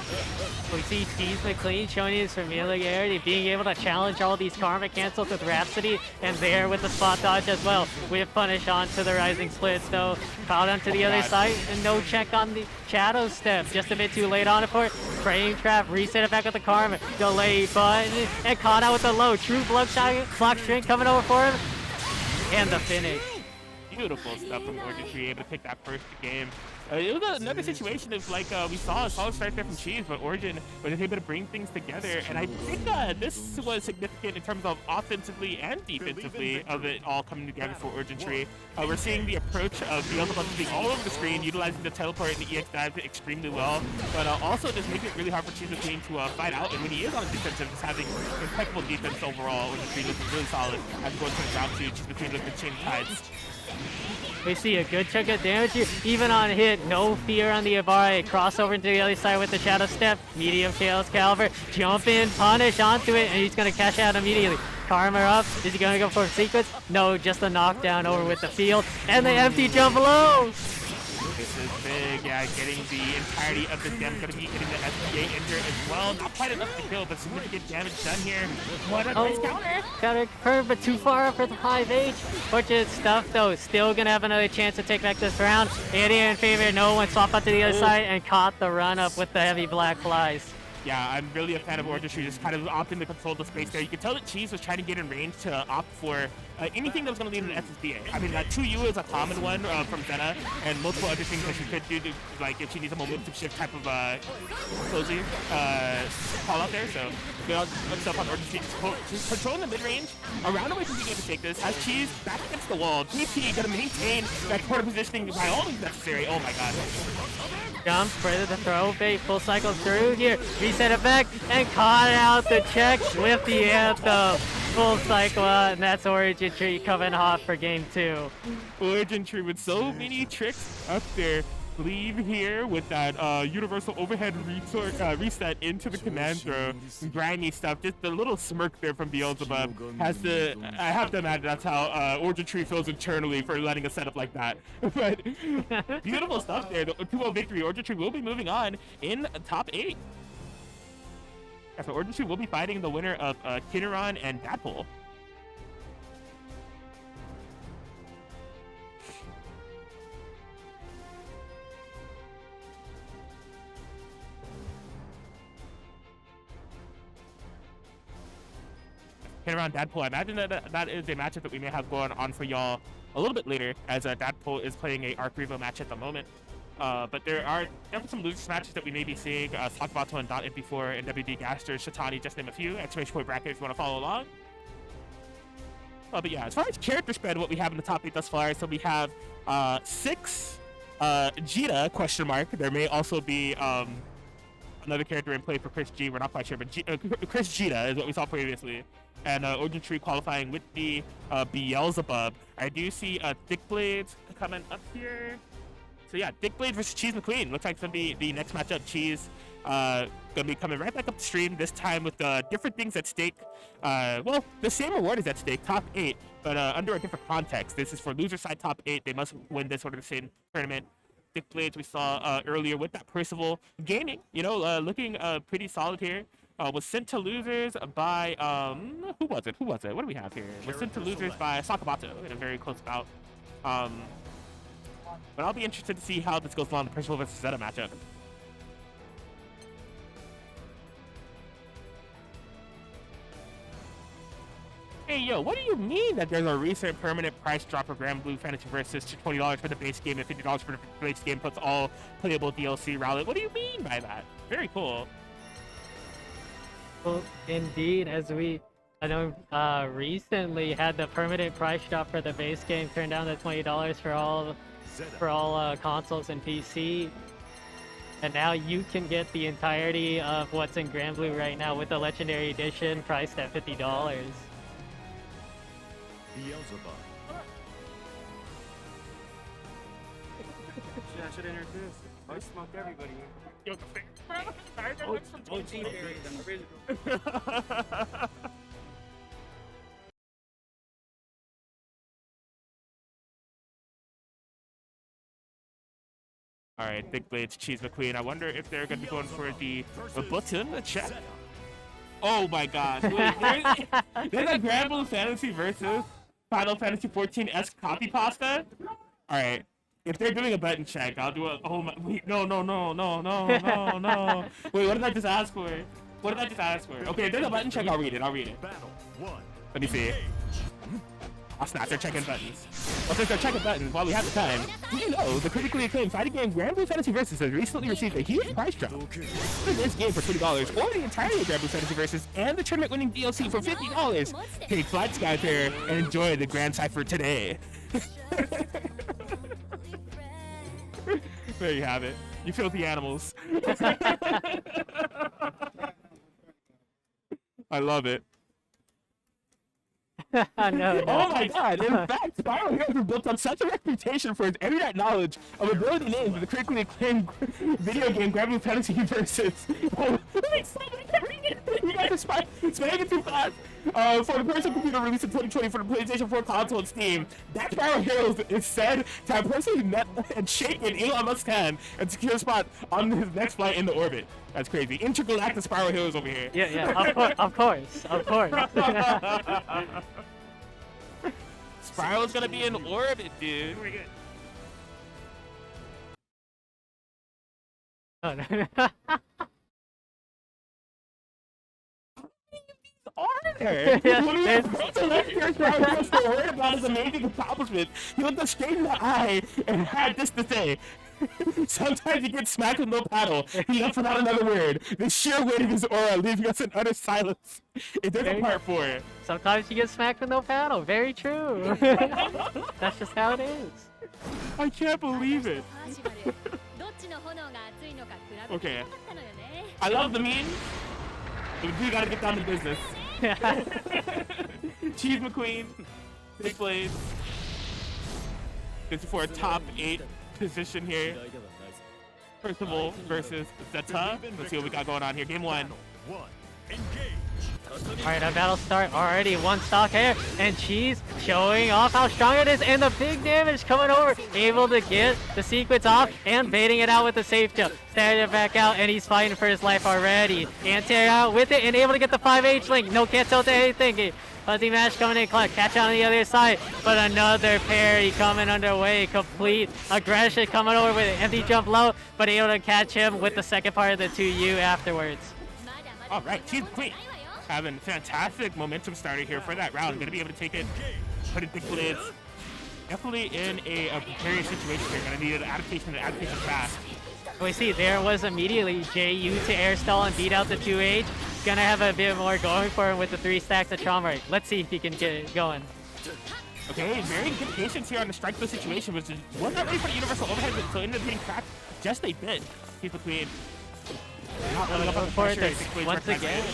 Speaker 2: We see CheeseMcQueen showing his familiarity, being able to challenge all these karma cancels with Rhapsody, and there with the spot dodge as well. We have punish onto the Rising Splits though. Caught onto the other side, and no check on the Shadow Step. Just a bit too late on it for it. Frame trap, reset it back with the karma. Delay button, and caught out with the low. True block string coming over for him. And the finish.
Speaker 1: Beautiful stuff from OrijinTREE, able to pick that first game. It was another situation of like we saw a solid start there from Cheese, but Origin was able to bring things together, and I think this was significant in terms of offensively and defensively of it all coming together for OrijinTREE. We're seeing the approach of Beelzebub being all over the screen, utilizing the teleport and the EX dive extremely well, but also just making it really hard for CheeseMcQueen to fight out, and when he is on the defensive, just having impeccable defense overall. OrijinTREE looking really solid as going to the round 2. CheeseMcQueen looking to change tides.
Speaker 2: We see a good chunk of damage here, even on hit. No fear on the Ibarra. Crossover into the other side with the Shadow Step. Medium Chaos Caliber. Jump in, punish onto it, and he's going to cash out immediately. Karma up. Is he going to go for a sequence? No, just a knockdown over with the field. And the empty jump low.
Speaker 1: This is big, yeah, getting the entirety of the damage, going to be getting the SPA in here as well. Not quite enough to kill, but significant damage done here. What a nice counter!
Speaker 2: Counter confirmed, but too far up for the 5H. Fortunate stuff, though. Still going to have another chance to take back this round. Area in favor, no one swap out to the other side and caught the run up with the heavy black flies.
Speaker 1: Yeah, I'm really a fan of OrijinTREE, just kind of opting to control the space there. You can tell that Cheese was trying to get in range to opt for anything that was going to lead to an SSBA. I mean, 2U is a common one from Zeta, and multiple other things that she could do, to, like if she needs a momentum shift type of closing call out there. So, good stuff on OrijinTREE. Just controlling the mid-range, around away from being able to take this, has Cheese back against the wall. DP going to maintain that corner positioning by all means necessary. Oh my god.
Speaker 2: Jump, further the throw, bait, full cycle through here, reset it back, and caught out the check with the anthem. Full cycle out, and that's OrijinTREE coming hot for game 2.
Speaker 1: OrijinTREE with so many tricks up there. Leave here with that universal overhead reset into the command throw. Grimy stuff. Just the little smirk there from Beelzebub has to. I have to imagine that's how OrijinTREE feels internally for letting a setup like that. But beautiful stuff there. The 2-0 victory. OrijinTREE will be moving on in top 8. Yeah, so OrijinTREE will be fighting the winner of Kinneron and Dadpool. Around Dadpool. I imagine that is a matchup that we may have going on for y'all a little bit later, as Dadpool is playing a Arc Revo match at the moment. But there are definitely some losers matches that we may be seeing. Sakabato and .MP4 and WD Gaster, Shatani, just name a few. Exclamation point bracket if you want to follow along. But yeah, as far as character spread, what we have in the top 8 thus far, so we have 6 Djeeta, question mark. There may also be another character in play for ChrisG. We're not quite sure, but ChrisG is what we saw previously. And OrijinTREE qualifying with the Beelzebub. I do see ThiccBlades coming up here. So yeah, ThiccBlades versus CheeseMcQueen. Looks like it's going to be the next matchup. Cheese going to be coming right back up the stream, this time with different things at stake. Well, the same reward is at stake, top 8, but under a different context. This is for loser side top 8. They must win this sort of the same tournament. ThiccBlades we saw earlier with that Percival gaining, looking pretty solid here. Was sent to losers by, who was it? What do we have here? Was sent to losers by Sakabato in a very close bout. But I'll be interested to see how this goes along the Percival versus Zeta matchup. Hey, yo, what do you mean that there's a recent permanent price drop for Granblue Fantasy versus to $20 for the base game and $50 for the base game plus all playable DLC rally? What do you mean by that? Very cool.
Speaker 2: Well, indeed, I know recently had the permanent price drop for the base game turned down to $20 for all consoles and PC. And now you can get the entirety of what's in Granblue right now with the Legendary Edition priced at $50.
Speaker 4: Beelzebub.
Speaker 3: Shit, I should introduce. I smoked everybody.
Speaker 1: Yo,
Speaker 3: OG original.
Speaker 1: All right, ThiccBlades, CheeseMcQueen. I wonder if they're going to be going for the button, the check. Oh my gosh. Wait, there's a Granblue Fantasy versus Final Fantasy 14-esque copy pasta? All right. If they're doing a button check, I'll do a. Oh my. Wait, no. Wait, what did I just ask for? What did I just ask for? Okay, if there's a button check, I'll read it.
Speaker 4: Battle 1.
Speaker 1: Let me see. Oh snap, they're checking buttons. Well, since they're checking buttons while we have the time, do you know the critically acclaimed fighting game Granblue Fantasy Versus has recently received a huge price drop? For this game for $20, or the entirety of Granblue Fantasy Versus and the tournament-winning DLC for $50, take Flight Sky there and enjoy the Grand Cypher today. There you have it. You filthy animals. I love it.
Speaker 2: No.
Speaker 1: Oh my god, in fact, Spiral Heroes were built on such a reputation for its erudite knowledge of ability names of the critically acclaimed video game Granblue Fantasy Versus. Oh, wait, stop, I can't read it! You guys are spamming it too fast! For the personal computer released in 2020 for the PlayStation 4 console and Steam, that Spiral Heroes is said to have personally met and shaken Elon Musk's hand and secure a spot on his next flight into orbit. That's crazy. Intergalactic Spiral Heroes over here.
Speaker 2: Yeah, of course.
Speaker 1: Spiral's gonna be in orbit, dude.
Speaker 2: Oh, no.
Speaker 1: Are there? When we approach the left here, Spiral was so worried about his amazing accomplishment, he looked us straight in the eye and had this to say. Sometimes he gets smacked with no paddle. He left without another word. The sheer weight of his aura leaving us in utter silence. If there's a part for it.
Speaker 2: Sometimes you get smacked with no paddle. Very true. That's just how it is.
Speaker 1: I can't believe it. Okay. I love the memes. But we gotta get down to business. CheeseMcQueen, ThiccBlades. This is for a top 8 position here. Percival versus Zeta. Let's see what we got going on here. Game 1.
Speaker 2: Alright, our battle start already. One stock here, and Cheese showing off how strong it is, and the big damage coming over. Able to get the sequence off and baiting it out with the safe jump. Standing it back out, and he's fighting for his life already. Anti out with it, and able to get the 5H link. No cancel to anything. Fuzzy Mash coming in, catch on the other side, but another parry coming underway. Complete aggression coming over with it. Empty jump low, but able to catch him with the second part of the 2U afterwards.
Speaker 1: All right, CheeseMcQueen having fantastic momentum starter here for that round. Gonna be able to take it, put it ThiccBlades. Definitely in a precarious situation here. Gonna need an adaptation fast.
Speaker 2: We see there was immediately JU to air stall and beat out the 2H. Gonna have a bit more going for him with the 3 stacks of trauma. Let's see if he can get it going.
Speaker 1: Okay, very good patience here on the strike throw situation, which was not ready for the universal overhead, but so ended up being cracked just a bit. CheeseMcQueen not really up on the pressure.
Speaker 2: Once again,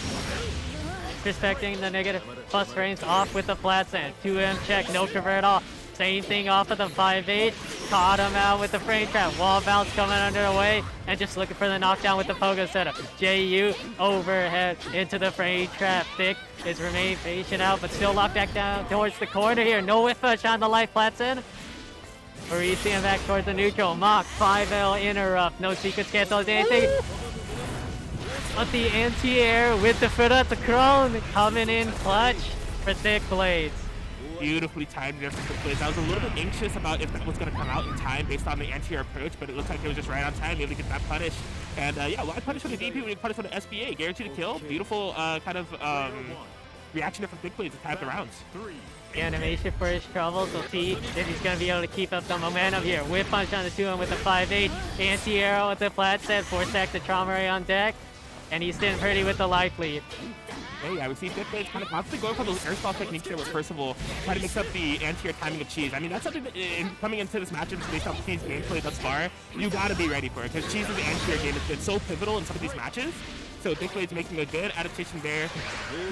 Speaker 2: respecting the negative plus frames off with the flat sand. 2M check, no cover at all. Same thing off of the 5-8. Caught him out with the frame trap. Wall bounce coming underway. And just looking for the knockdown with the pogo setup. JU overhead into the frame trap. Thick is remaining patient out, but still locked back down towards the corner here. No whiff push on the life Platson. Parisian back towards the neutral. Mock 5L interrupt. No sequence cancels anything. But the anti-air with the foot at the crown coming in clutch for ThiccBlades.
Speaker 1: Beautifully timed there for ThiccBlades. I was a little bit anxious about if that was going to come out in time based on the anti-air approach, but it looks like it was just right on time, able to get that punish. And yeah, why punish for the DP when you punish for the SBA? Guaranteed to kill. Beautiful kind of reaction there from ThiccBlades to type the rounds.
Speaker 2: The animation for his troubles. We'll see if he's going to be able to keep up the momentum here. Whip punch on the 2-1 with the 5-8. Anti-arrow with the flat set. 4 stack the trauma ray on deck. And he's sitting pretty with the life lead.
Speaker 1: Hey, yeah, we see ThiccBlades kind of constantly going for those airstall techniques there with Percival, trying to mix up the anti-air timing of Cheese. I mean, that's something that coming into this matchup based off Cheese's gameplay thus far, you gotta be ready for it, because Cheese's anti-air game has been so pivotal in some of these matches. So ThiccBlades making a good adaptation there.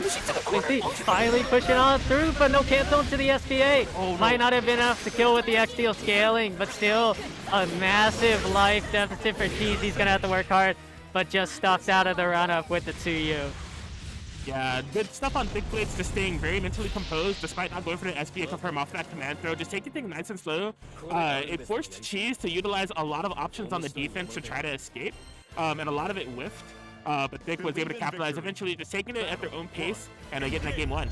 Speaker 2: We see finally pushing on through, but no cancel into the SPA.
Speaker 1: Oh, no.
Speaker 2: Might not have been enough to kill with the X-Steel scaling, but still a massive life deficit for Cheese. He's gonna have to work hard, but just stuffed out of the run-up with the 2U.
Speaker 1: Yeah, good stuff on ThiccBlades, just staying very mentally composed despite not going for the SB and confirm off that command throw. Just taking things nice and slow. It forced Cheese to utilize a lot of options on the defense to try to escape, and a lot of it whiffed. But Thick was able to capitalize, eventually just taking it at their own pace and getting that game won.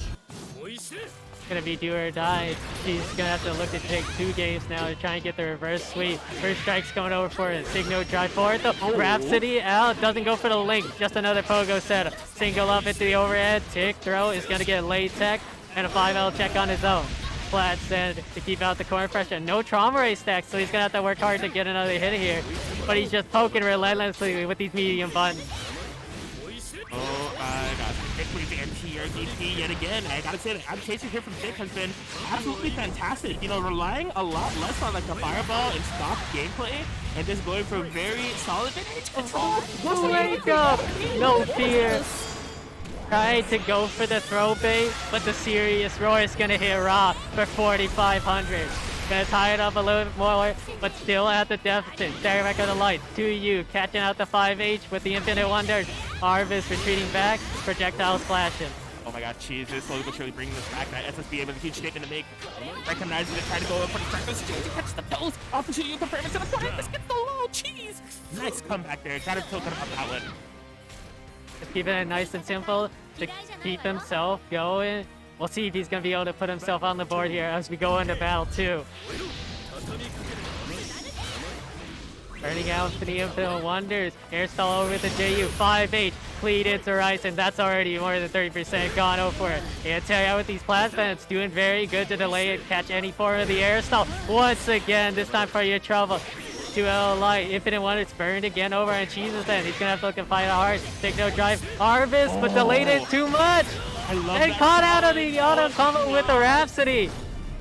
Speaker 2: Gonna be do or die. He's gonna have to look to take 2 games now to try and get the reverse sweep. First strike's coming over for it. Signo drive forward though. Rhapsody out, doesn't go for the link. Just another pogo setup. Single up into the overhead. Tick throw is gonna get late tech and a 5L check on his own. Flat send to keep out the corner pressure. No trauma ray stack, so he's gonna have to work hard to get another hit here. But he's just poking relentlessly with these medium buttons.
Speaker 1: Oh my gosh, Thick with the anti-air DP yet again. I gotta say, the adaptation here from Thick has been absolutely fantastic. You know, relying a lot less on like the fireball and stock gameplay, and just going for very solid damage control.
Speaker 2: Wake up! No fear. Tried to go for the throw bait, but the serious roar is gonna hit raw for 4,500. Gonna tie it up a little bit more, but still at the deficit. Staring back at the lights. 2U catching out the 5H with the infinite wonders. Harvest retreating back, projectile splashing.
Speaker 1: Oh my god, Cheese is slowly but surely bringing this back. That SSB was a huge statement to make. Recognizing it, trying to go up for the strike. Cheese catches the pills. Opportunity to confirm it to the corner. This gets the low. Cheese. Nice comeback there. Gotta feel good about that one.
Speaker 2: Just keeping it nice and simple to keep himself going. We'll see if he's going to be able to put himself on the board here as we go into battle 2. Turning out for the infinite wonders. Airstall over the JU. 5H. Cleat into Horizon. That's already more than 30% gone over for it. And tell you with these plasma, it's doing very good to delay it. Catch any form of the airstall. Once again, this time for your trouble. 2L light. Infinite wonders burned again over on Cheese's end. He's going to have to look and fight hard. Signo drive. Harvest, but delayed it too much.
Speaker 1: I love
Speaker 2: And
Speaker 1: that.
Speaker 2: caught out of the auto combo with the Rhapsody.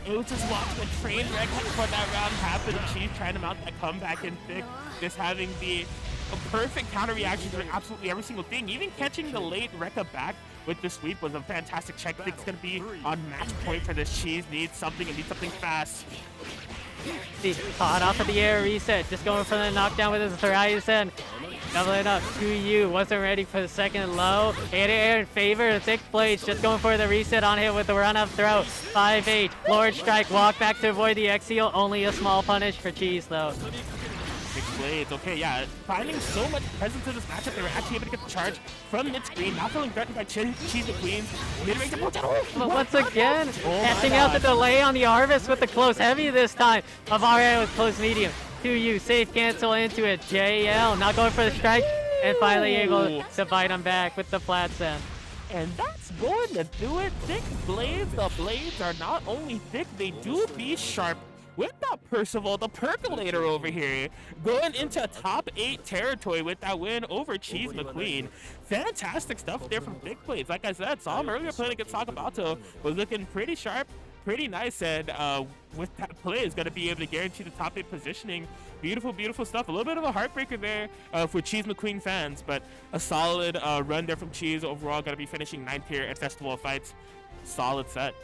Speaker 1: It was just watching a train wreck for that round happen. Cheese trying to mount that comeback and Thick just having a perfect counter reaction to absolutely every single thing. Even catching the late Rekka back with the sweep was a fantastic check. Thick's going to be on match point for this. Cheese needs something and needs something fast.
Speaker 2: See, caught off of the air reset. Just going for the knockdown with his Horizon. Doubling up 2U, wasn't ready for the second low. Air in favor of ThiccBlades, just going for the reset on him with the run-up throw. 5H, Lord Strike, walk back to avoid the X-Seal. Only a small punish for Cheese though.
Speaker 1: ThiccBlades, okay, yeah, finding so much presence in this matchup, they were actually able to get the charge from mid-screen, not feeling threatened by CheeseMcQueen. Mid-range approach,
Speaker 2: But once again,
Speaker 1: Oh
Speaker 2: catching
Speaker 1: my
Speaker 2: out the
Speaker 1: God.
Speaker 2: delay on the Harvest with the close heavy this time. Avaria with close medium. 2U, safe cancel into it. JL, not going for the strike. And finally able to bite him back with the flat send.
Speaker 1: And that's going to do it. ThiccBlades, the blades are not only thick, they do be sharp. With that Percival, the percolator over here, going into top 8 territory with that win over CheeseMcQueen. Fantastic stuff there from ThiccBlades. Like I said, saw him earlier playing against Sakabato, was looking pretty sharp, pretty nice, and with that play is going to be able to guarantee the top 8 positioning. Beautiful, beautiful stuff. A little bit of a heartbreaker there for CheeseMcQueen fans, but a solid run there from Cheese. Overall, going to be finishing 9th here at Festival of Fights. Solid set.